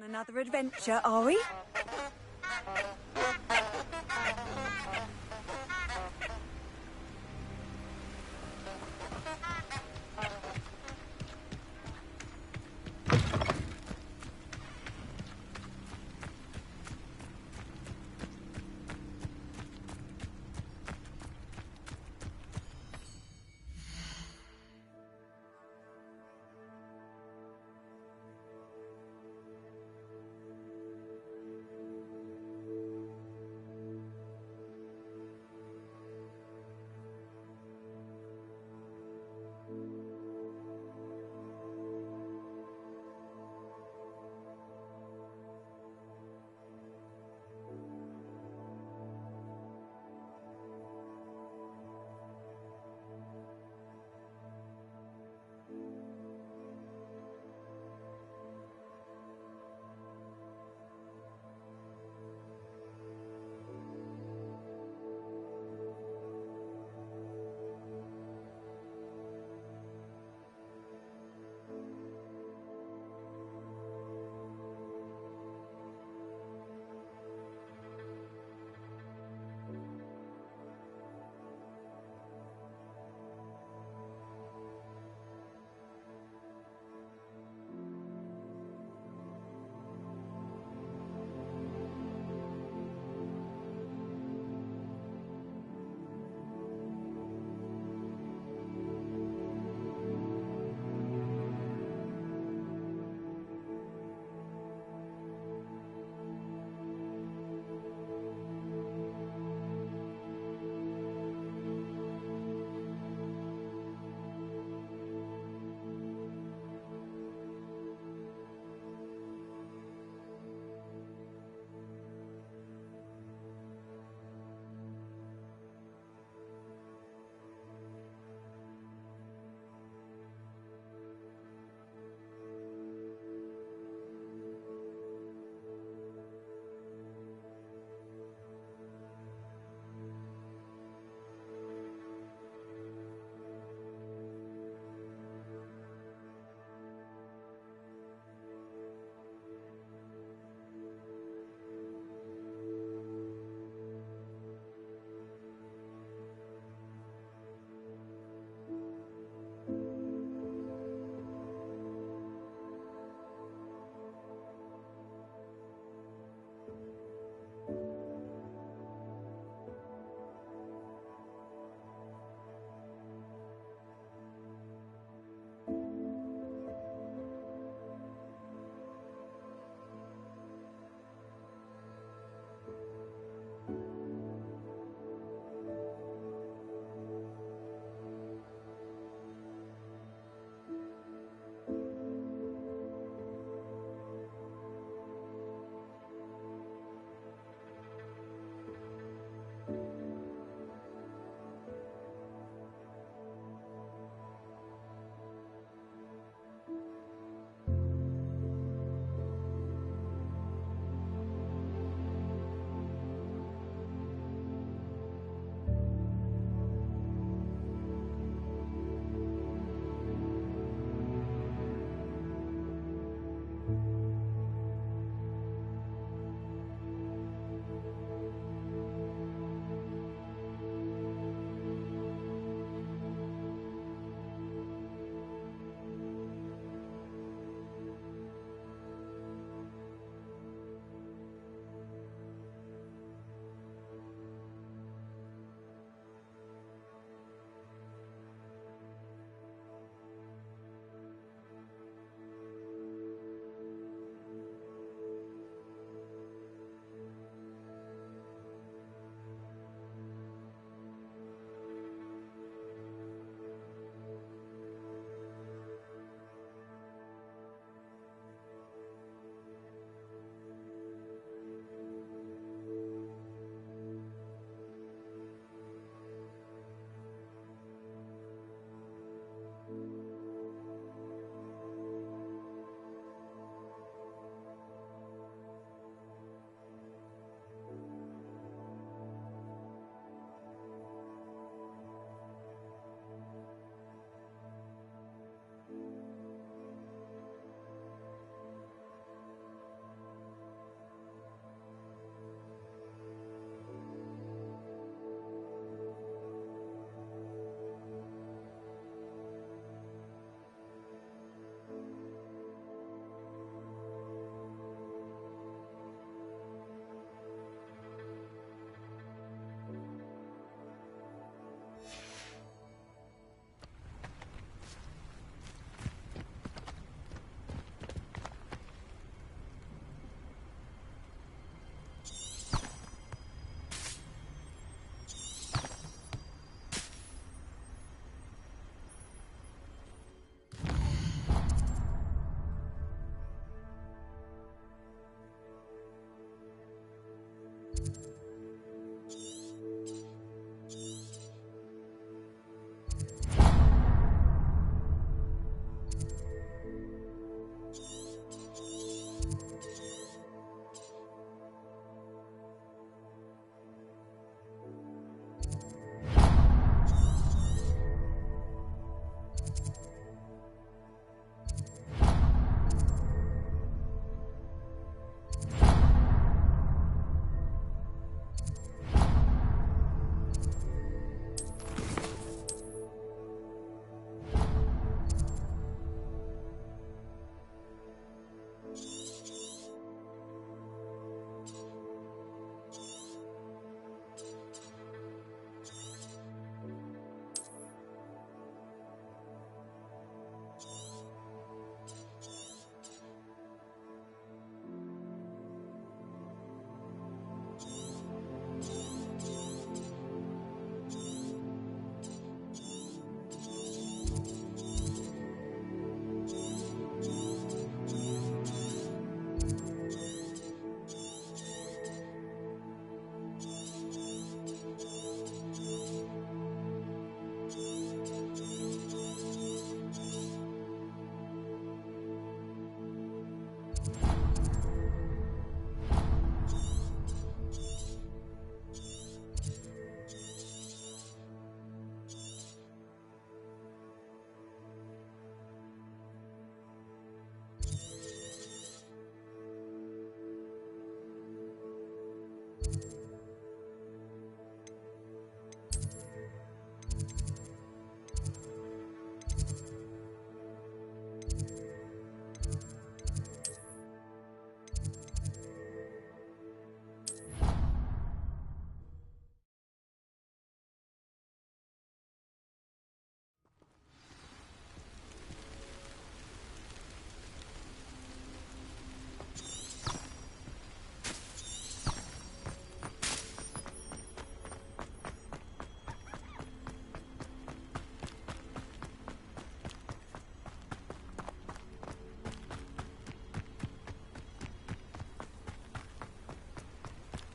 On another adventure, are we?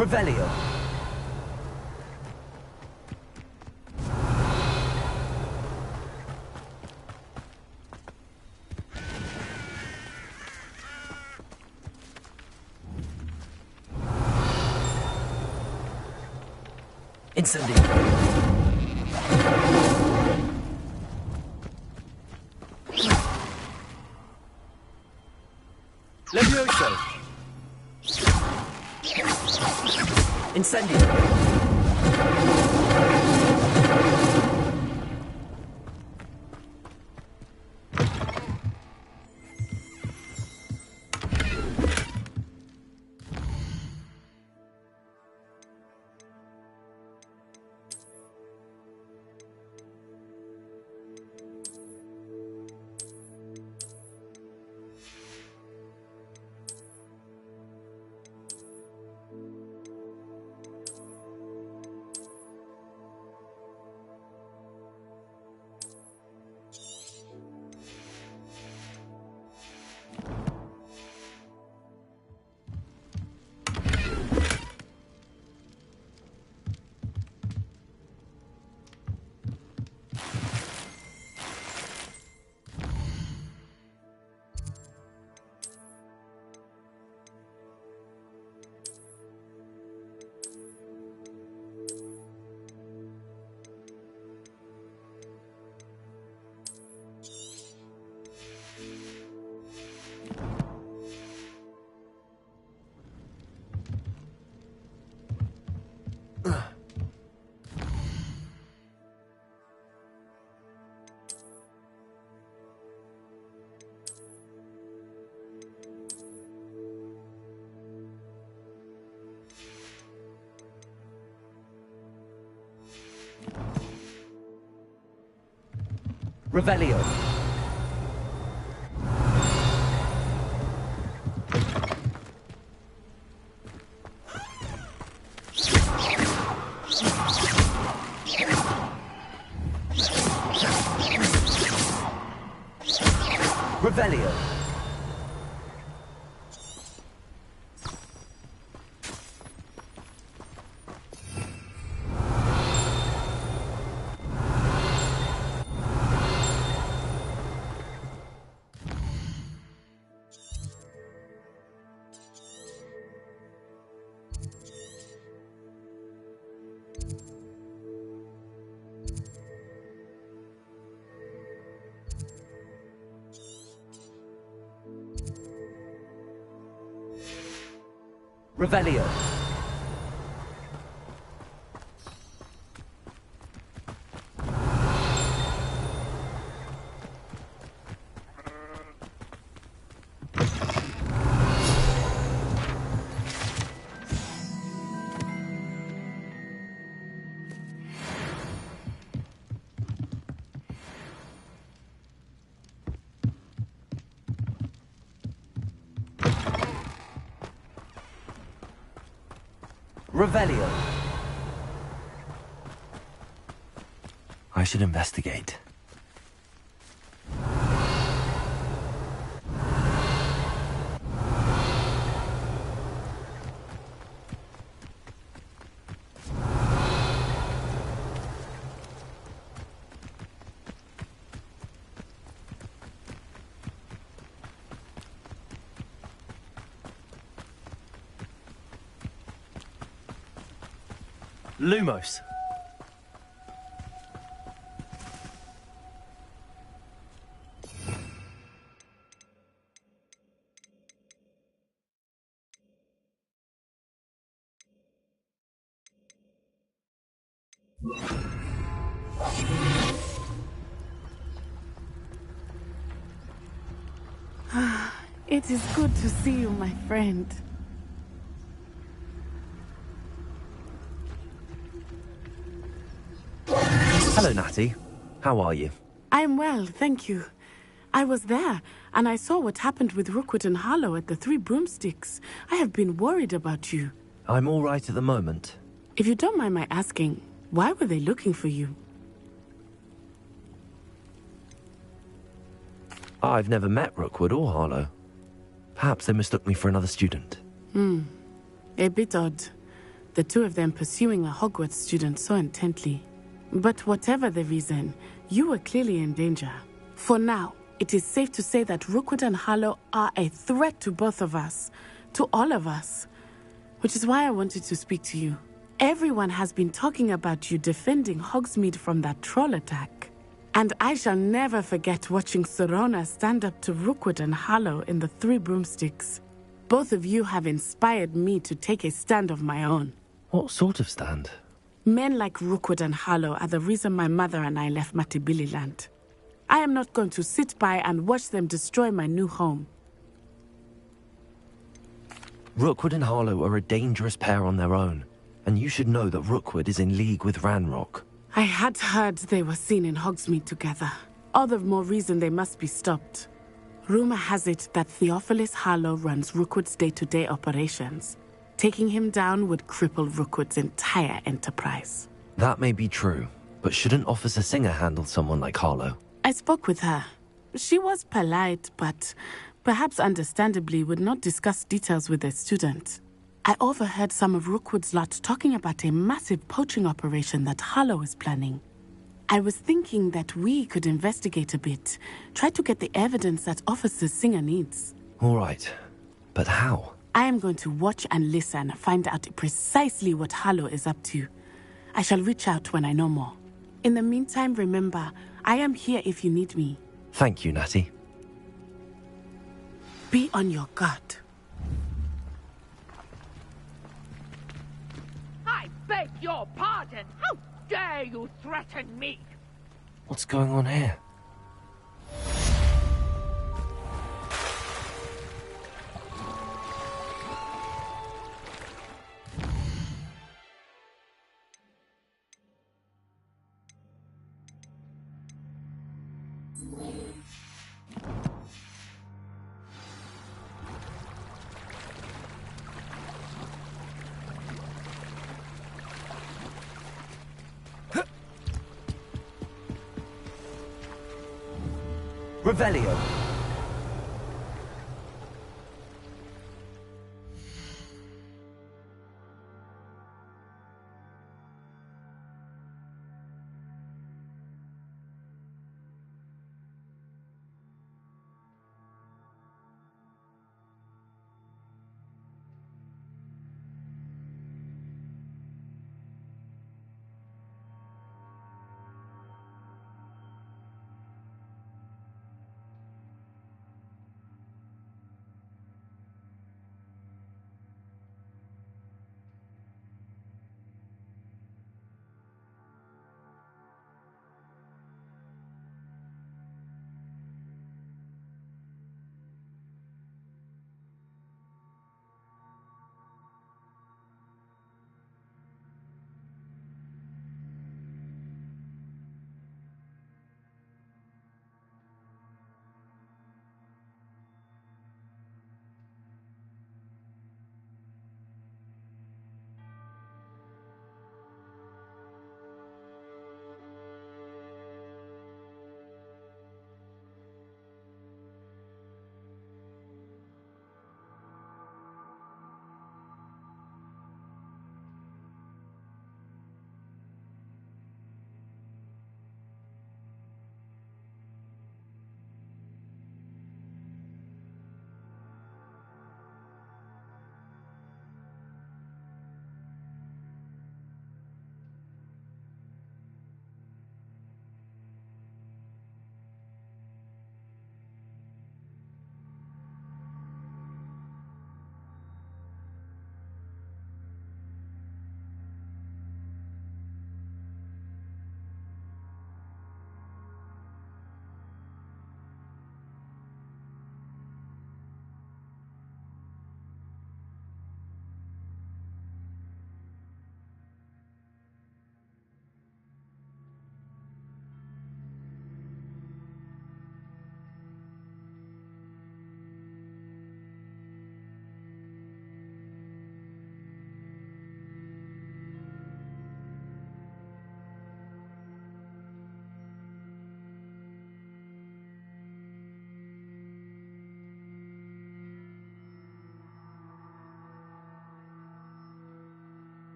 Revelio. Incendio. Levioso. Incendio. Revelio. Revelio. Revelio. Revelio. I should investigate. Lumos. It is good to see you, my friend. Hello, Natty. How are you? I'm well, thank you. I was there, and I saw what happened with Rookwood and Harlow at the Three Broomsticks. I have been worried about you. I'm all right at the moment. If you don't mind my asking, why were they looking for you? I've never met Rookwood or Harlow. Perhaps they mistook me for another student. A bit odd. the two of them pursuing a Hogwarts student so intently. But whatever the reason, you were clearly in danger. For now, it is safe to say that Rookwood and Harlow are a threat to both of us, to all of us. Which is why I wanted to speak to you. Everyone has been talking about you defending Hogsmeade from that troll attack. And I shall never forget watching Sirona stand up to Rookwood and Harlow in the Three Broomsticks. Both of you have inspired me to take a stand of my own. What sort of stand? Men like Rookwood and Harlow are the reason my mother and I left Matibili Land. I am not going to sit by and watch them destroy my new home. Rookwood and Harlow are a dangerous pair on their own, and you should know that Rookwood is in league with Ranrock. I had heard they were seen in Hogsmeade together. All the more reason they must be stopped. Rumor has it that Theophilus Harlow runs Rookwood's day-to-day operations. Taking him down would cripple Rookwood's entire enterprise. That may be true, but shouldn't Officer Singer handle someone like Harlow? I spoke with her. She was polite, but perhaps understandably would not discuss details with a student. I overheard some of Rookwood's lot talking about a massive poaching operation that Harlow is planning. I was thinking that we could investigate a bit, try to get the evidence that Officer Singer needs. All right, but how? I am going to watch and listen, find out precisely what Harlow is up to. I shall reach out when I know more. In the meantime, remember, I am here if you need me. Thank you, Natty. Be on your guard. I beg your pardon. How dare you threaten me? What's going on here? Revelio.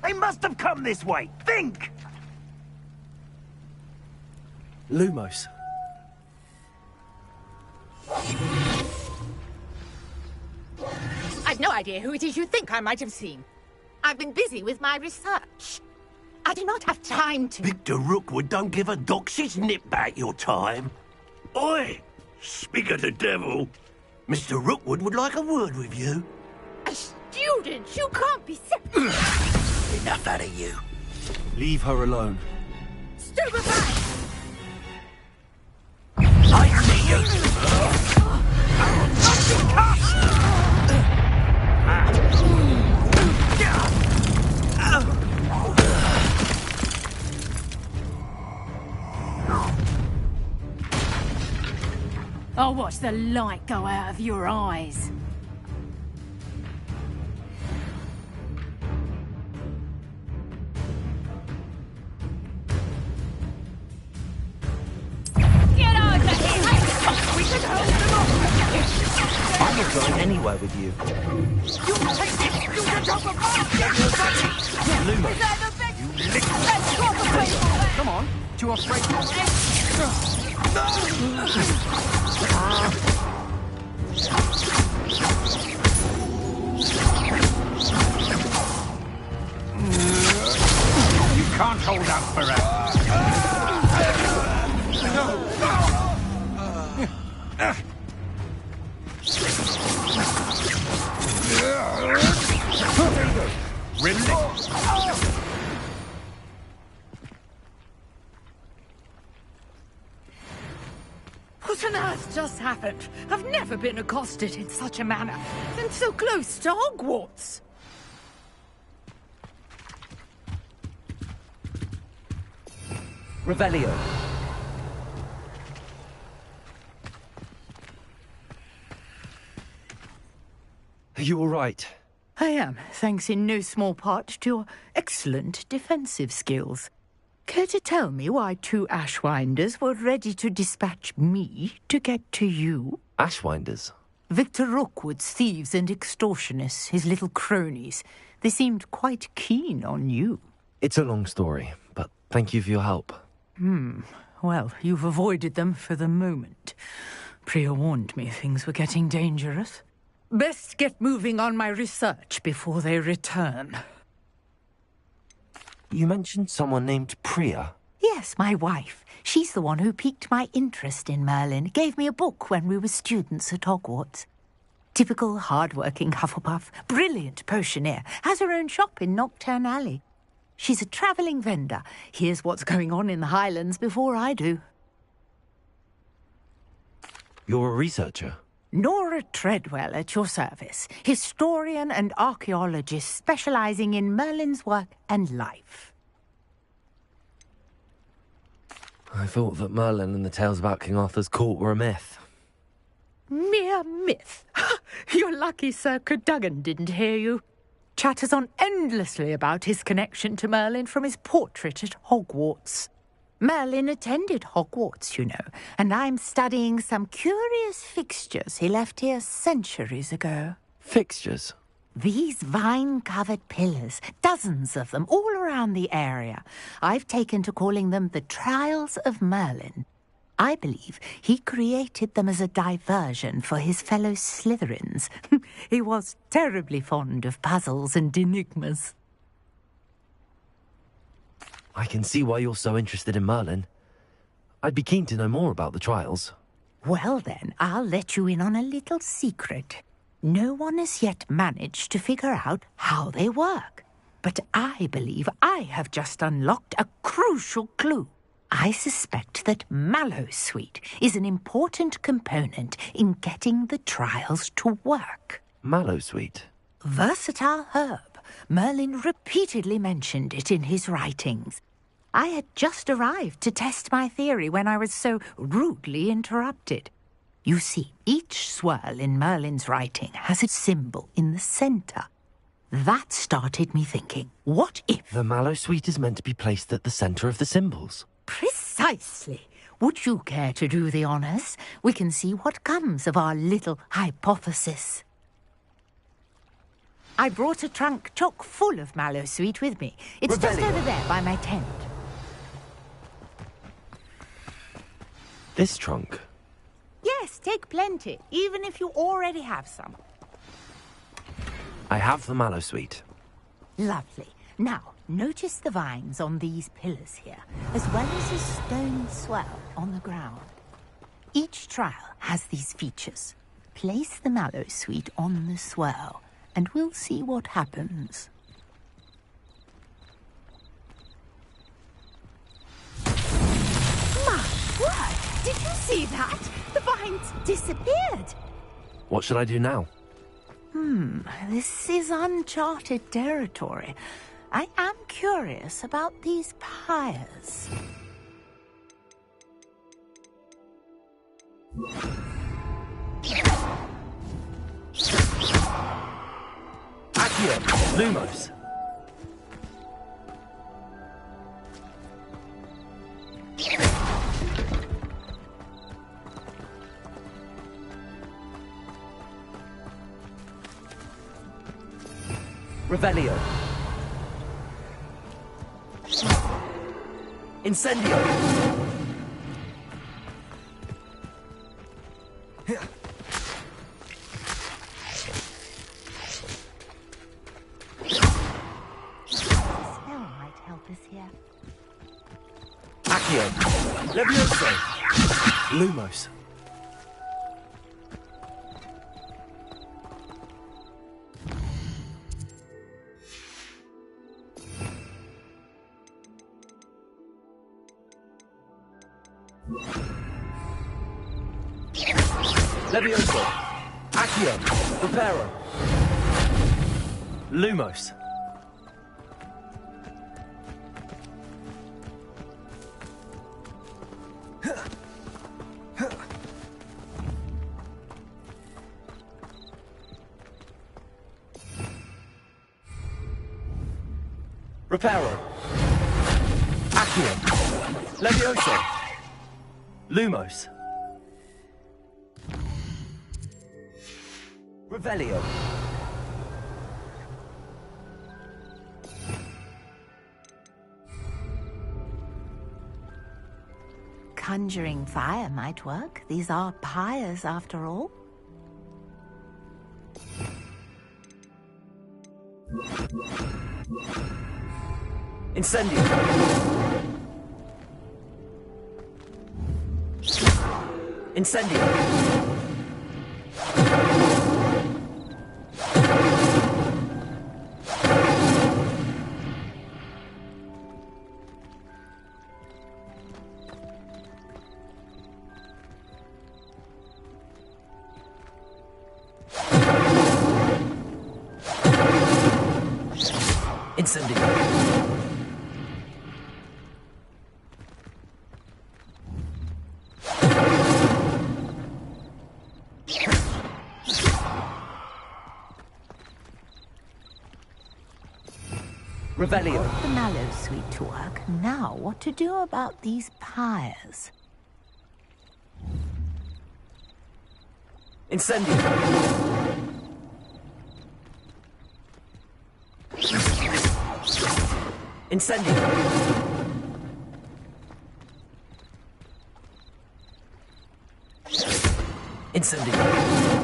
They must have come this way. Think! Lumos. I've no idea who it is you think I might have seen. I've been busy with my research. I do not have time to... Victor Rookwood don't give a doxy's nip back your time. Oi! Speak of the devil. Mr. Rookwood would like a word with you. A student? You can't be so... Enough out of you. Leave her alone. Stupefy! I see you! I'll watch the light go out of your eyes. Get over here! We can hold them off! I'm not going anywhere with you. You take this student off of my... Lumos. Is that the best? Let's talk about it. Come on, too afraid to... You can't hold out forever. Relax. What on earth just happened? I've never been accosted in such a manner, and so close to Hogwarts. Revelio. Are you all right? I am, thanks in no small part to your excellent defensive skills. Care to tell me why 2 Ashwinders were ready to dispatch me to get to you? Ashwinders? Victor Rookwood's thieves and extortionists, his little cronies. They seemed quite keen on you. It's a long story, but thank you for your help. Well, you've avoided them for the moment. Priya warned me things were getting dangerous. Best get moving on my research before they return. You mentioned someone named Priya. Yes, my wife. She's the one who piqued my interest in Merlin. Gave me a book when we were students at Hogwarts. Typical hard-working Hufflepuff. Brilliant potioneer. Has her own shop in Knockturn Alley. She's a travelling vendor. Hears what's going on in the Highlands before I do. You're a researcher? Nora Treadwell at your service. Historian and archaeologist specialising in Merlin's work and life. I thought that Merlin and the tales about King Arthur's court were a myth. Mere myth. You're lucky Sir Cadogan didn't hear you. Chatters on endlessly about his connection to Merlin from his portrait at Hogwarts. Merlin attended Hogwarts, you know, and I'm studying some curious fixtures he left here centuries ago. Fixtures? These vine-covered pillars, dozens of them, all around the area. I've taken to calling them the Trials of Merlin. I believe he created them as a diversion for his fellow Slytherins. He was terribly fond of puzzles and enigmas. I can see why you're so interested in Merlin. I'd be keen to know more about the trials. Well then, I'll let you in on a little secret. No one has yet managed to figure out how they work. But I believe I have just unlocked a crucial clue. I suspect that Mallowsweet is an important component in getting the trials to work. Mallowsweet? Versatile herb. Merlin repeatedly mentioned it in his writings. I had just arrived to test my theory when I was so rudely interrupted. You see, each swirl in Merlin's writing has a symbol in the centre. That started me thinking, what if... The Mallowsweet is meant to be placed at the centre of the symbols. Precisely. Would you care to do the honours? We can see what comes of our little hypothesis. I brought a trunk chock full of Mallowsweet with me. It's just over there by my tent. This trunk? Yes, take plenty, even if you already have some. I have the Mallowsweet. Lovely. Now, notice the vines on these pillars here, as well as a stone swell on the ground. Each trial has these features. Place the Mallowsweet on the swell, and we'll see what happens. My word! Did you see that? The vines disappeared! What should I do now? This is uncharted territory. I am curious about these pyres. Accio! Lumos! Revelio. Incendio. Smell might help us here. Accio. Levioso. Lumos. Levioso. Accio. Reparo. Lumos. Reparo. Accio. Levioso. Lumos. Revelio. Conjuring fire might work. These are pyres, after all. Incendio. Incendio. Incendio. Revelio. The Mallowsweet to work. Now, what to do about these pyres? Incendio. Incendio. Incendio.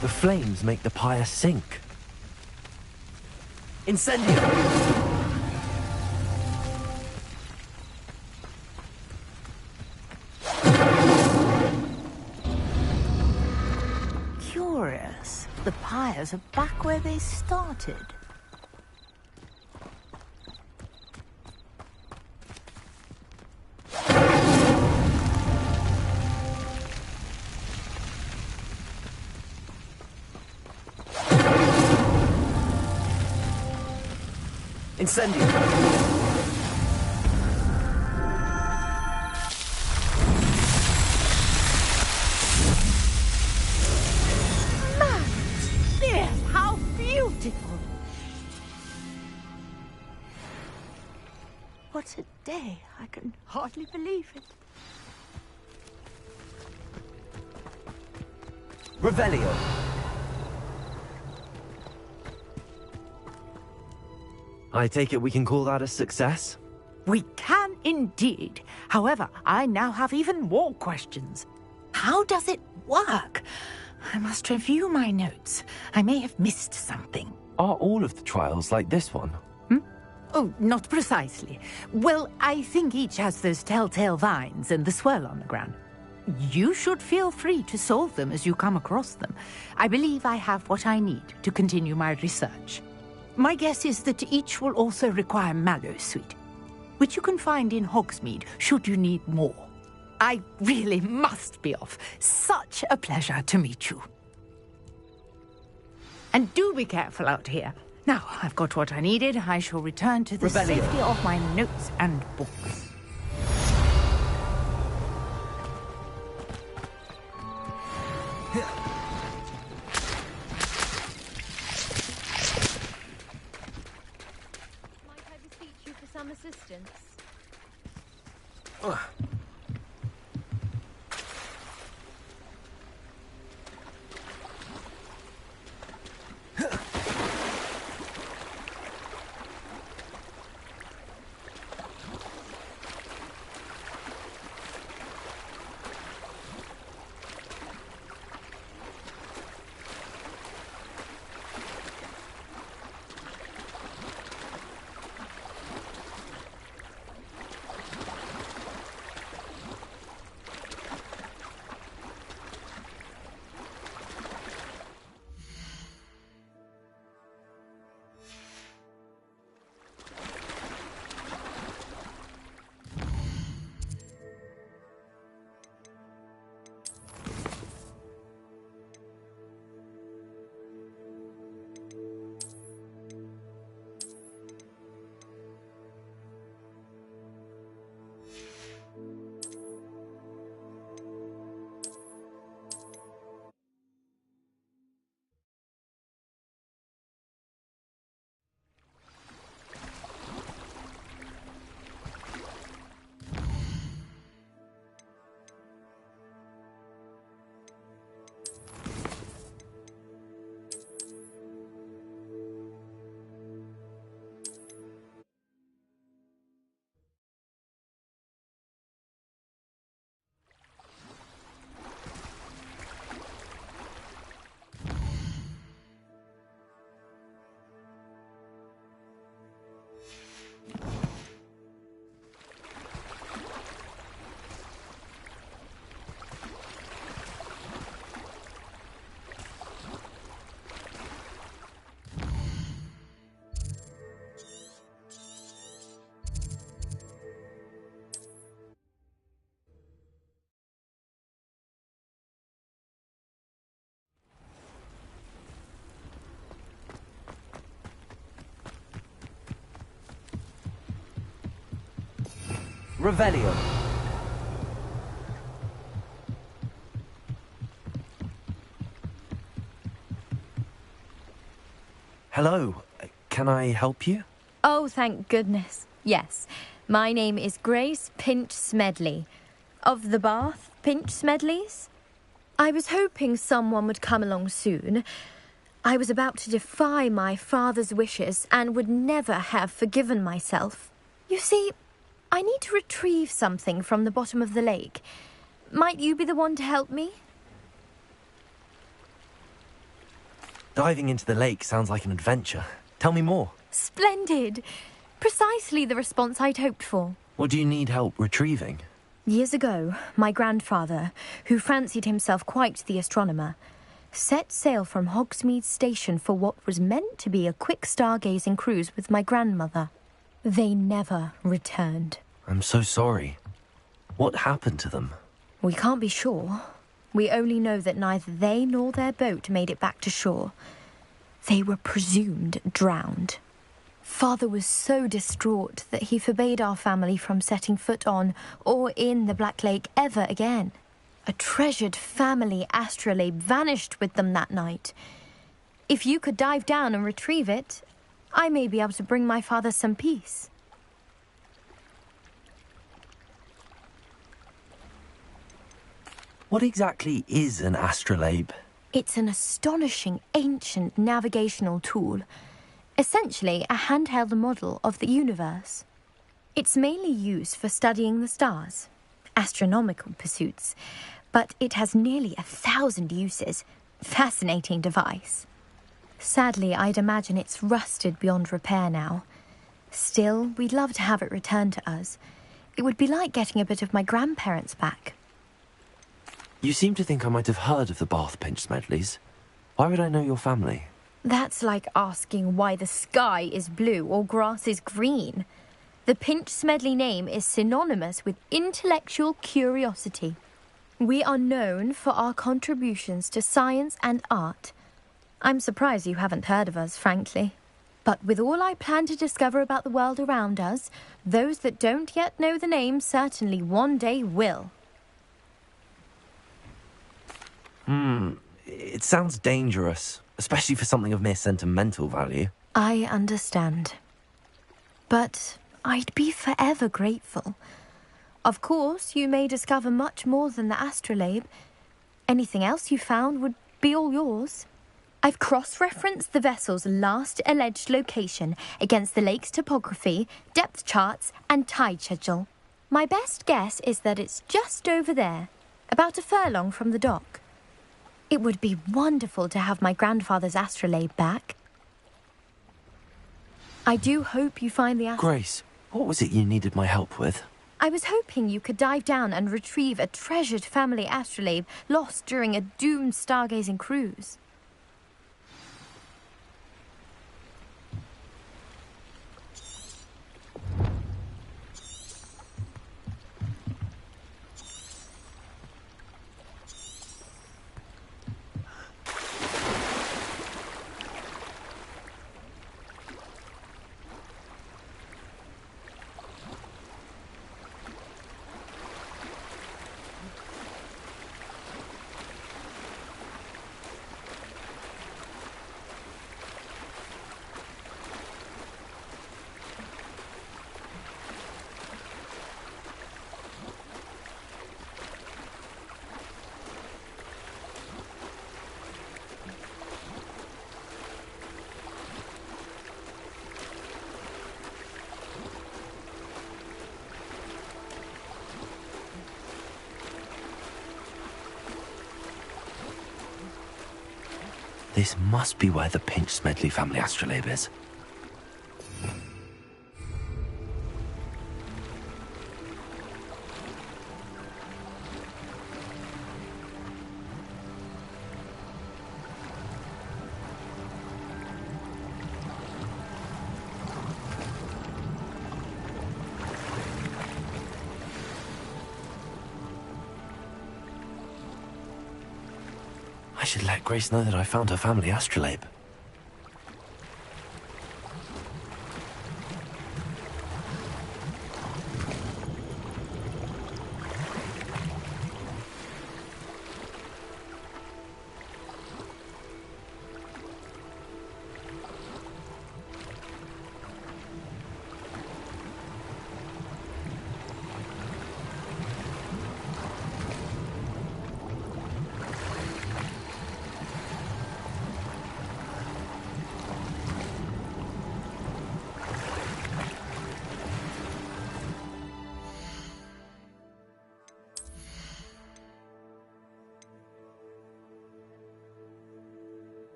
The flames make the pyre sink. Incendio! Curious. The pyres are back where they started. Incendio. Yes, how beautiful! What a day. I can hardly believe it. Revelio. I take it we can call that a success? We can indeed. However, I now have even more questions. How does it work? I must review my notes. I may have missed something. Are all of the trials like this one? Oh, not precisely. Well, I think each has those telltale vines and the swirl on the ground. You should feel free to solve them as you come across them. I believe I have what I need to continue my research. My guess is that each will also require Mallowsweet, which you can find in Hogsmeade should you need more. I really must be off. Such a pleasure to meet you. And do be careful out here. Now, I've got what I needed. I shall return to the safety of my notes and books. Might I beseech you for some assistance? Revelio. Hello. Can I help you? Oh, thank goodness. Yes. My name is Grace Pinch Smedley. Of the Bath Pinch Smedleys. I was hoping someone would come along soon. I was about to defy my father's wishes and would never have forgiven myself. You see, I need to retrieve something from the bottom of the lake. Might you be the one to help me? Diving into the lake sounds like an adventure. Tell me more. Splendid. Precisely the response I'd hoped for. What do you need help retrieving? Years ago, my grandfather, who fancied himself quite the astronomer, set sail from Hogsmeade Station for what was meant to be a quick stargazing cruise with my grandmother. They never returned. I'm so sorry. What happened to them? We can't be sure. We only know that neither they nor their boat made it back to shore. They were presumed drowned. Father was so distraught that he forbade our family from setting foot on or in the Black Lake ever again. A treasured family astrolabe vanished with them that night. If you could dive down and retrieve it, I may be able to bring my father some peace. What exactly is an astrolabe? It's an astonishing ancient navigational tool, essentially a handheld model of the universe. It's mainly used for studying the stars, astronomical pursuits, but it has nearly 1,000 uses. Fascinating device. Sadly, I'd imagine it's rusted beyond repair now. Still, we'd love to have it returned to us. It would be like getting a bit of my grandparents back. You seem to think I might have heard of the Bath Pinch Smedleys. Why would I know your family? That's like asking why the sky is blue or grass is green. The Pinch Smedley name is synonymous with intellectual curiosity. We are known for our contributions to science and art. I'm surprised you haven't heard of us, frankly. But with all I plan to discover about the world around us, those that don't yet know the name certainly one day will. It sounds dangerous, especially for something of mere sentimental value. I understand. But I'd be forever grateful. Of course, you may discover much more than the astrolabe. Anything else you found would be all yours. I've cross-referenced the vessel's last alleged location against the lake's topography, depth charts, and tide schedule. My best guess is that it's just over there, about a furlong from the dock. It would be wonderful to have my grandfather's astrolabe back. I do hope you find the Grace, what was it you needed my help with? I was hoping you could dive down and retrieve a treasured family astrolabe lost during a doomed stargazing cruise. This must be where the Pinch Smedley family astrolabe is. I should let Grace know that I found her family astrolabe.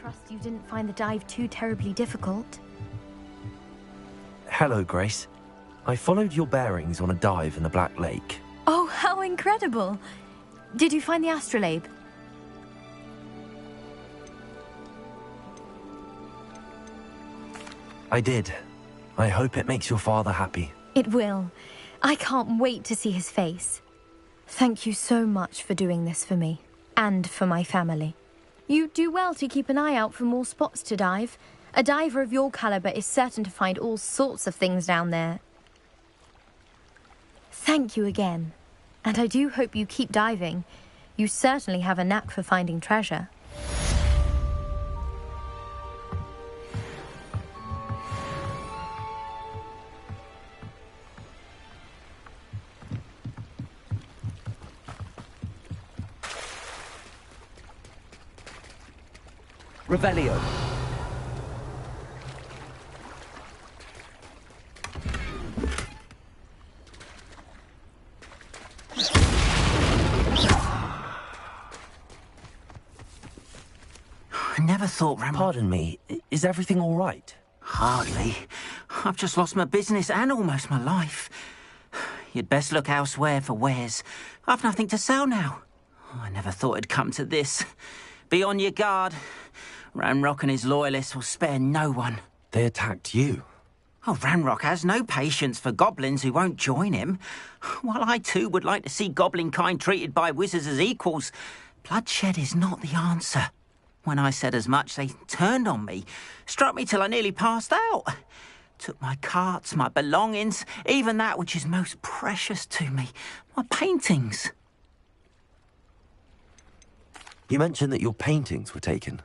trust you didn't find the dive too terribly difficult. Hello, Grace. I followed your bearings on a dive in the Black Lake. Oh, how incredible! Did you find the astrolabe? I did. I hope it makes your father happy. It will. I can't wait to see his face. Thank you so much for doing this for me, and for my family. You do well to keep an eye out for more spots to dive. A diver of your caliber is certain to find all sorts of things down there. Thank you again. And I do hope you keep diving. You certainly have a knack for finding treasure. Revelio. I never thought Pardon me, is everything all right? Hardly. I've just lost my business and almost my life. You'd best look elsewhere for wares. I've nothing to sell now. I never thought it'd come to this. Be on your guard. Ranrock and his loyalists will spare no one. They attacked you. Oh, Ranrock has no patience for goblins who won't join him. While I too would like to see goblin kind treated by wizards as equals, bloodshed is not the answer. When I said as much, they turned on me, struck me till I nearly passed out. Took my carts, my belongings, even that which is most precious to me, my paintings. You mentioned that your paintings were taken.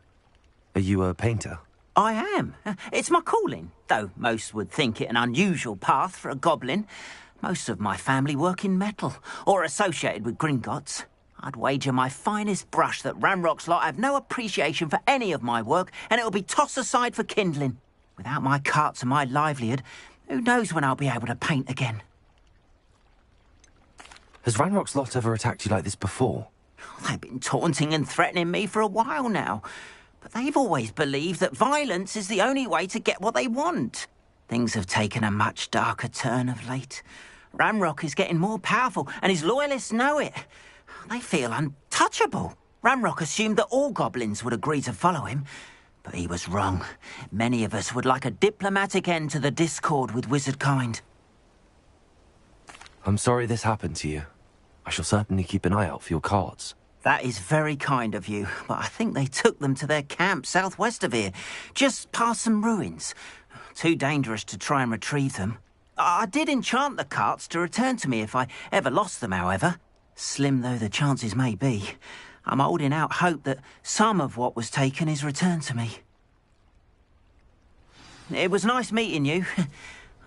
Are you a painter? I am. It's my calling, though most would think it an unusual path for a goblin. Most of my family work in metal, or associated with Gringotts. I'd wager my finest brush that Ranrock's lot have no appreciation for any of my work, and it'll be tossed aside for kindling. Without my carts and my livelihood, who knows when I'll be able to paint again? Has Ranrock's lot ever attacked you like this before? They've been taunting and threatening me for a while now. But they've always believed that violence is the only way to get what they want. Things have taken a much darker turn of late. Ranrock is getting more powerful, and his loyalists know it. They feel untouchable. Ranrock assumed that all goblins would agree to follow him, but he was wrong. Many of us would like a diplomatic end to the discord with wizard kind. I'm sorry this happened to you. I shall certainly keep an eye out for your cards. That is very kind of you, but I think they took them to their camp southwest of here, just past some ruins. Too dangerous to try and retrieve them. I did enchant the carts to return to me if I ever lost them, however. Slim though the chances may be, I'm holding out hope that some of what was taken is returned to me. It was nice meeting you.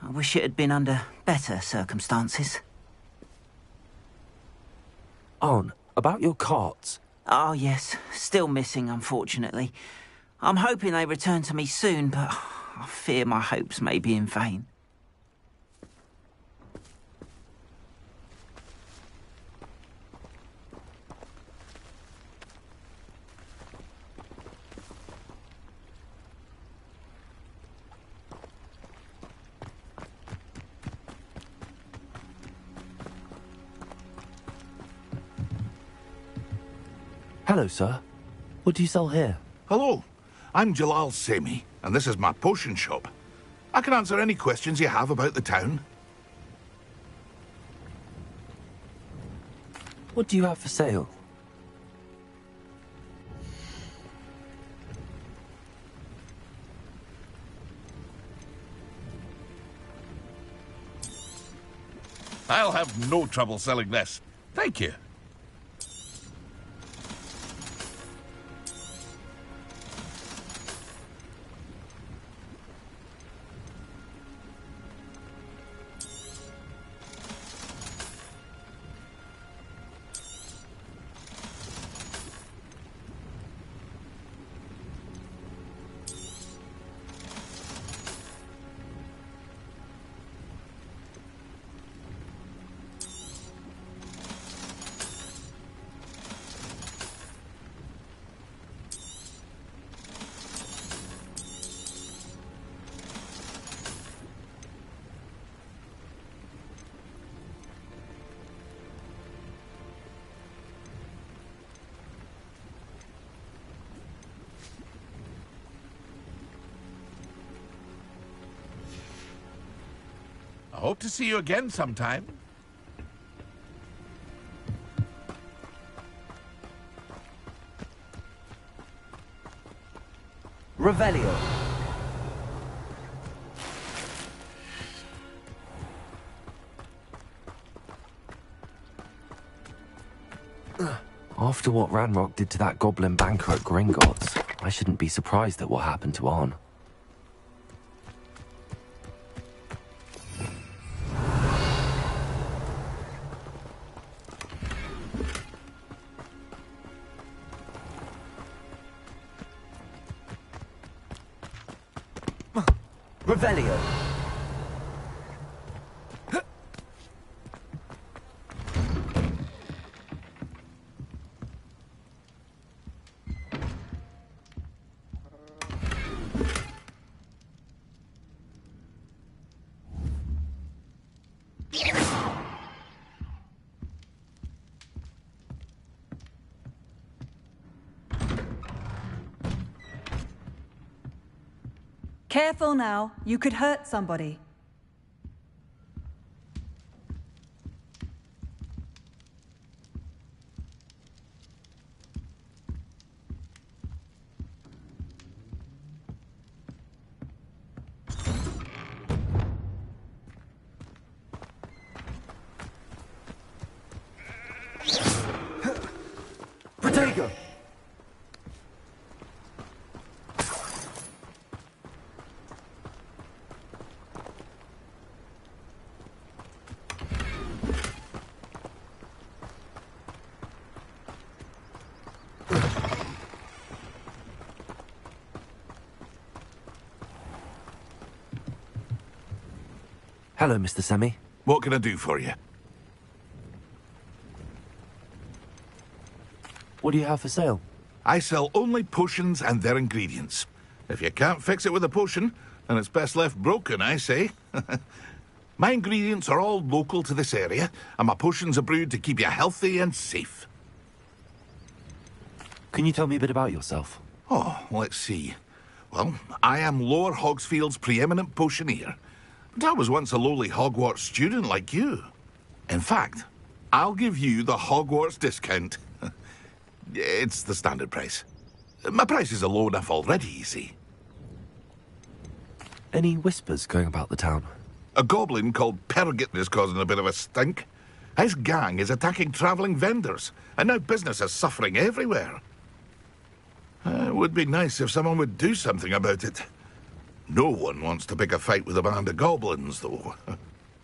I wish it had been under better circumstances. Arn, about your carts. Oh, yes. Still missing, unfortunately. I'm hoping they return to me soon, but I fear my hopes may be in vain. Hello, sir. What do you sell here? Hello, I'm Jalal Semi, and this is my potion shop. I can answer any questions you have about the town. What do you have for sale? I'll have no trouble selling this. Thank you. hope to see you again sometime. Revelio. After what Ranrock did to that goblin banker at Gringotts, I shouldn't be surprised at what happened to Arn. Revelio. Careful now, you could hurt somebody. Protego! Hello, Mr. Semi. What can I do for you? What do you have for sale? I sell only potions and their ingredients. If you can't fix it with a potion, then it's best left broken, I say. My ingredients are all local to this area, and my potions are brewed to keep you healthy and safe. Can you tell me a bit about yourself? Oh, let's see. Well, I am Lower Hogsfield's preeminent potioneer. But I was once a lowly Hogwarts student like you. In fact, I'll give you the Hogwarts discount. It's the standard price. My prices are low enough already, you see. Any whispers going about the town? A goblin called Pergit is causing a bit of a stink. His gang is attacking travelling vendors, and now business is suffering everywhere. It would be nice if someone would do something about it. No one wants to pick a fight with a band of goblins, though.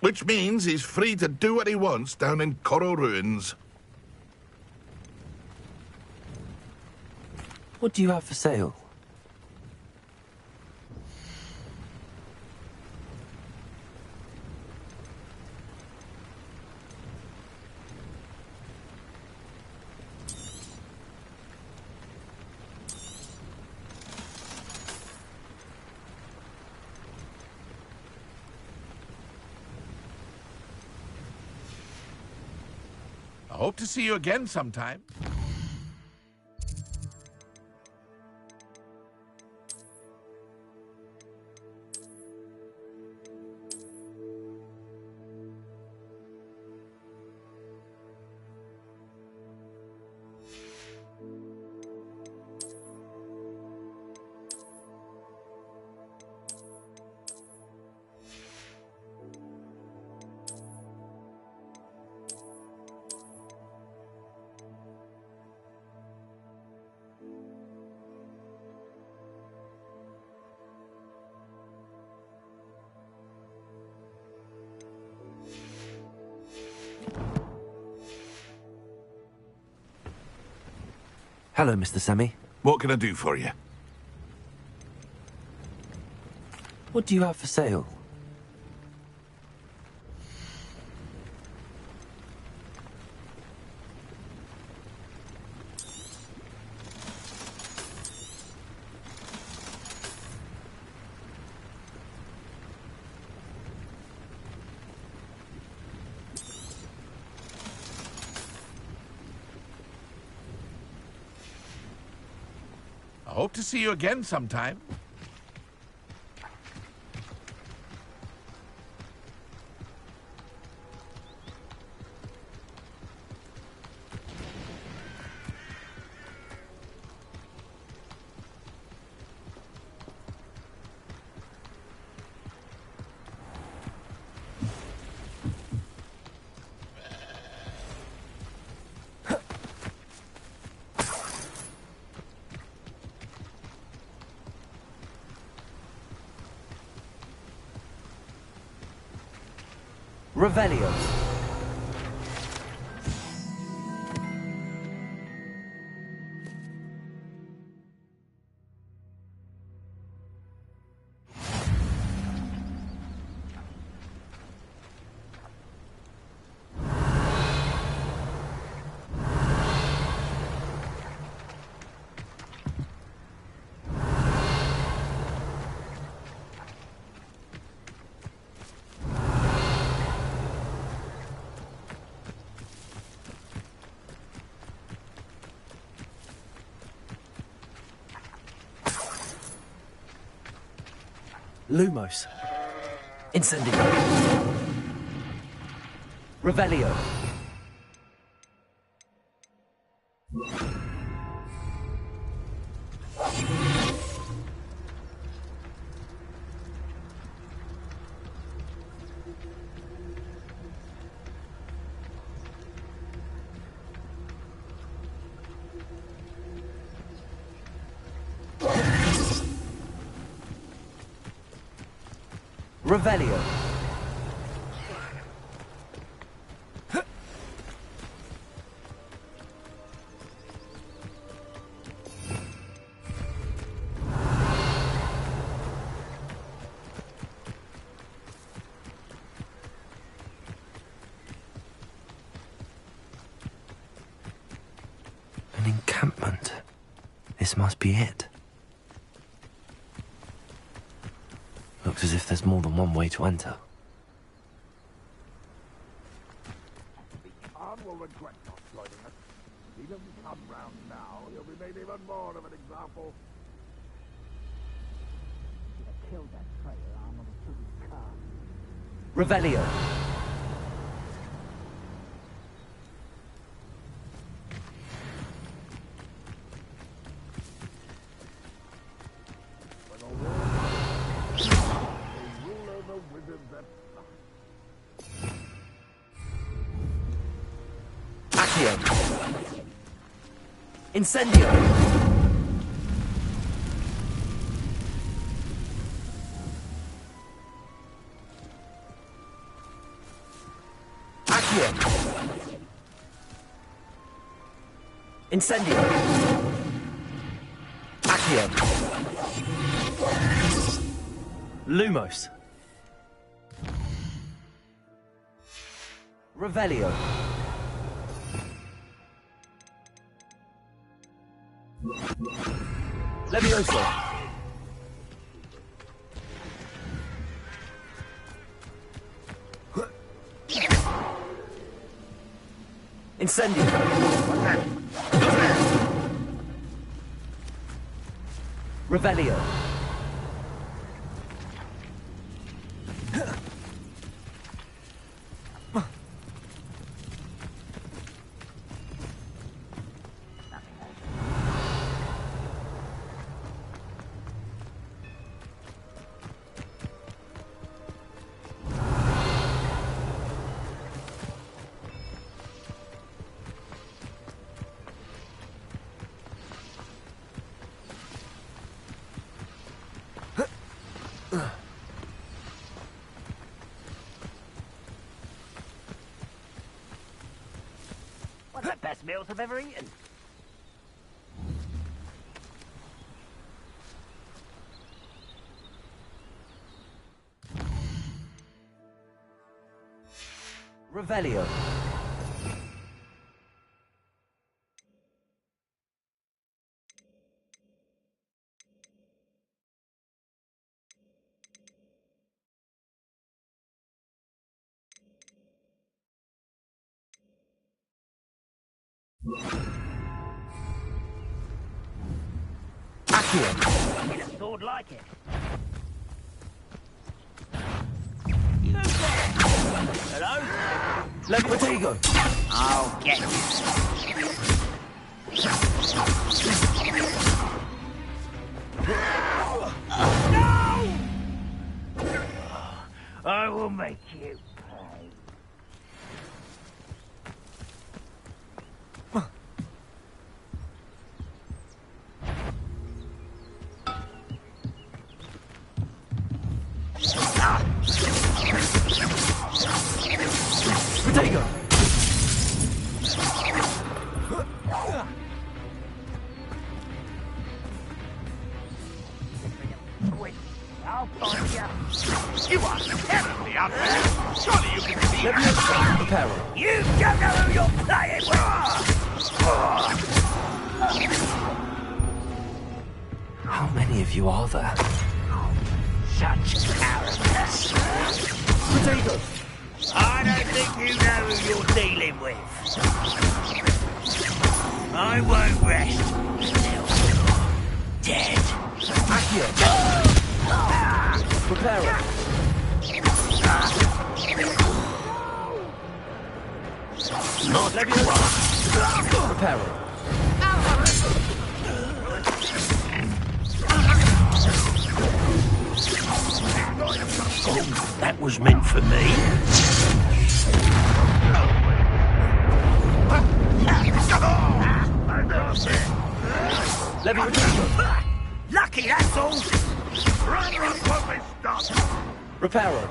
Which means he's free to do what he wants down in Corro Ruins. What do you have for sale? I hope to see you again sometime. Hello, Mr. Semi. What can I do for you? What do you have for sale? I hope to see you again sometime. Revelio. Lumos. Incendio. Revelio. Revelio. An encampment. This must be it. Looks as if there's more than one way to enter. Khan will regret not joining us. If he doesn't come round now, he'll be made even more of an example. Should have killed that traitor arm of the Khan. Revelio. Incendio! Accio! Incendio! Accio! Lumos. Revelio. Levioso. Incendio. Revelio. One of the best meals I've ever eaten. Revelio. Accio. Get a sword like it. You there? Hello? Leviotigo. I'll get you. No! I will make you pay. I'll find you. You are terribly unfair. Surely you can see Prepare. You don't know who you're playing with. How many of you are there? Such characters. Potato. I don't think you know who you're dealing with. I won't rest until you're dead. Accio. Prepare. Prepare. Oh, that was meant for me. Lucky, that's all. Run, won't be stopped. Reparo.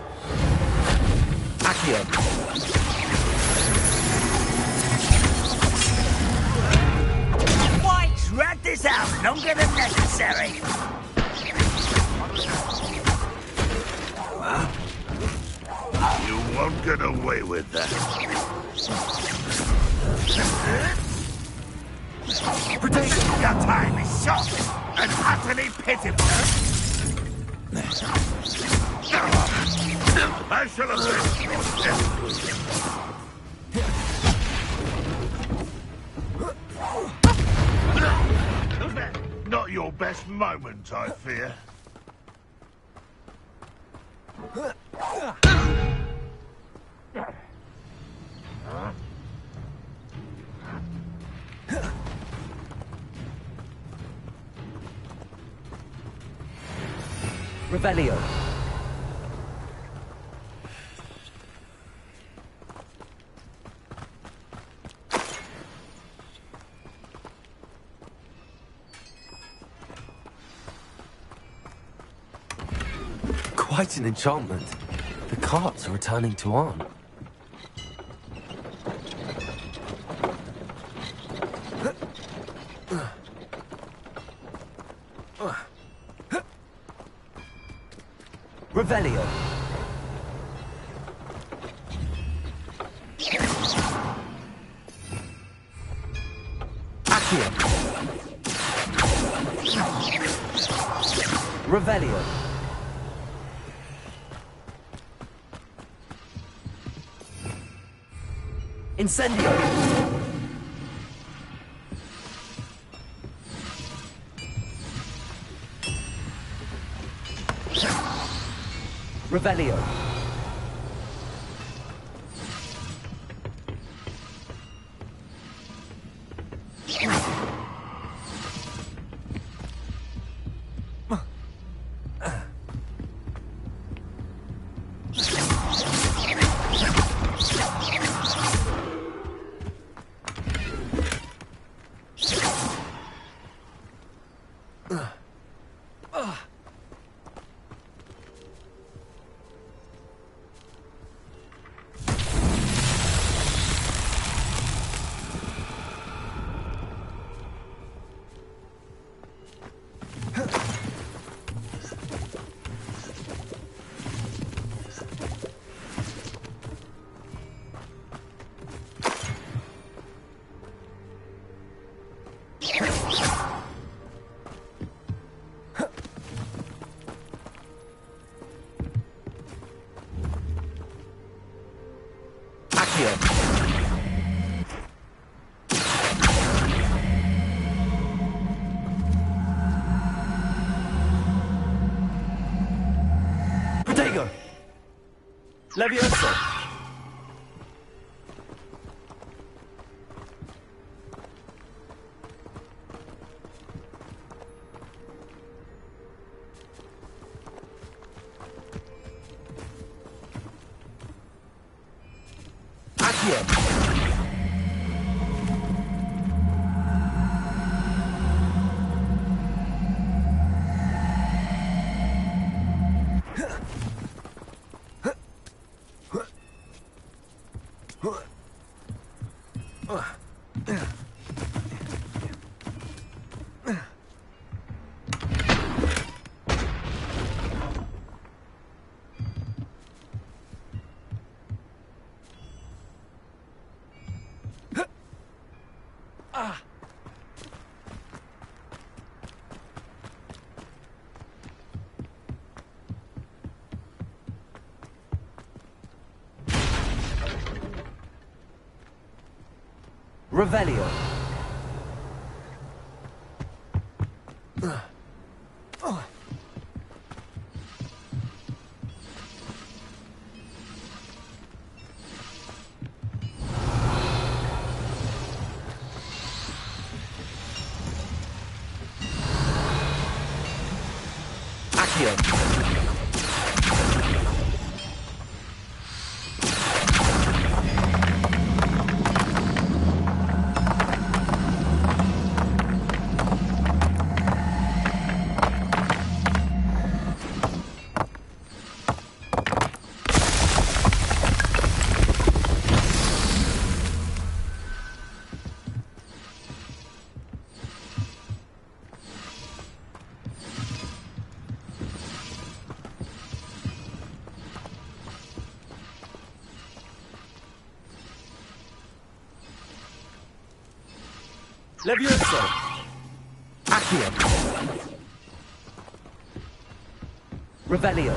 Accio. Why drag this out longer than necessary? You won't get away with that. Your time is short and utterly pitiful. I shall have been. Not your best moment, I fear. Revelio. Quite an enchantment. The carts are returning to Arn. Revelio. Accio. Revelio. Incendio. Revelio. Protego. Levioso. Revelio. Levioso! Accio! Revelio!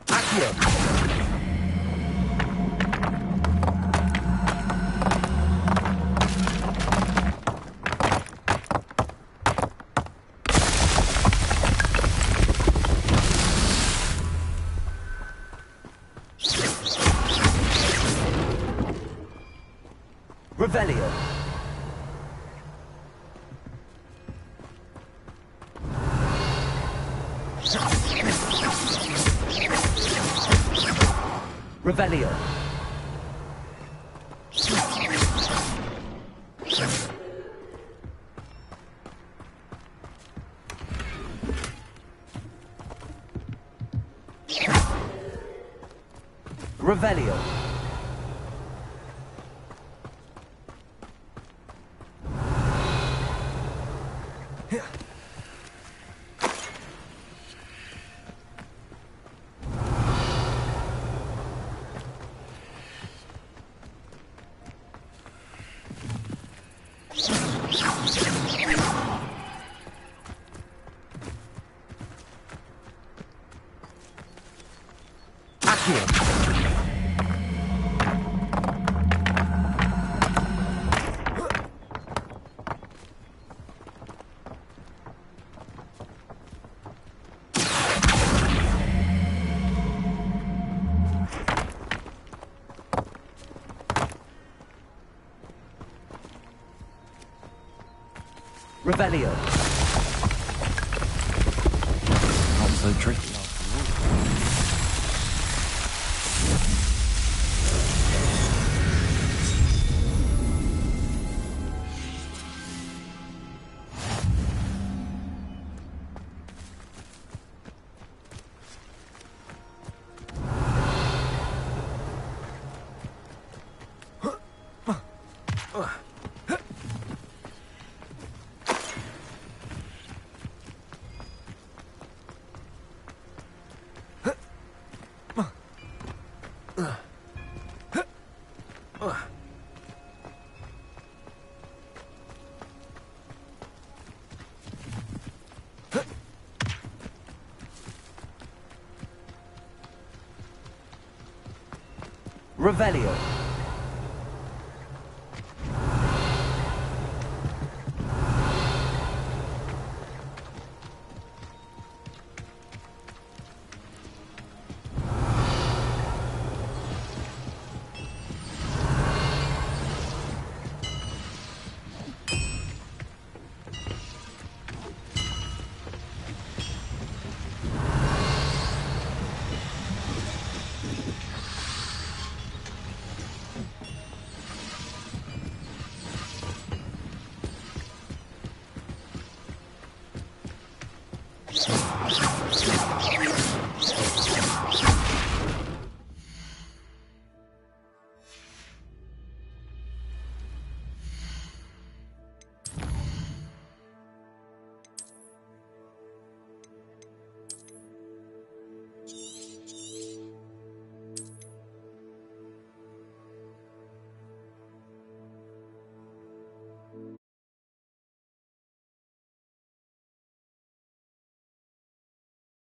Accio! Revelio. Revelio. Revelio. Revelio. Not so tricky. Revelio.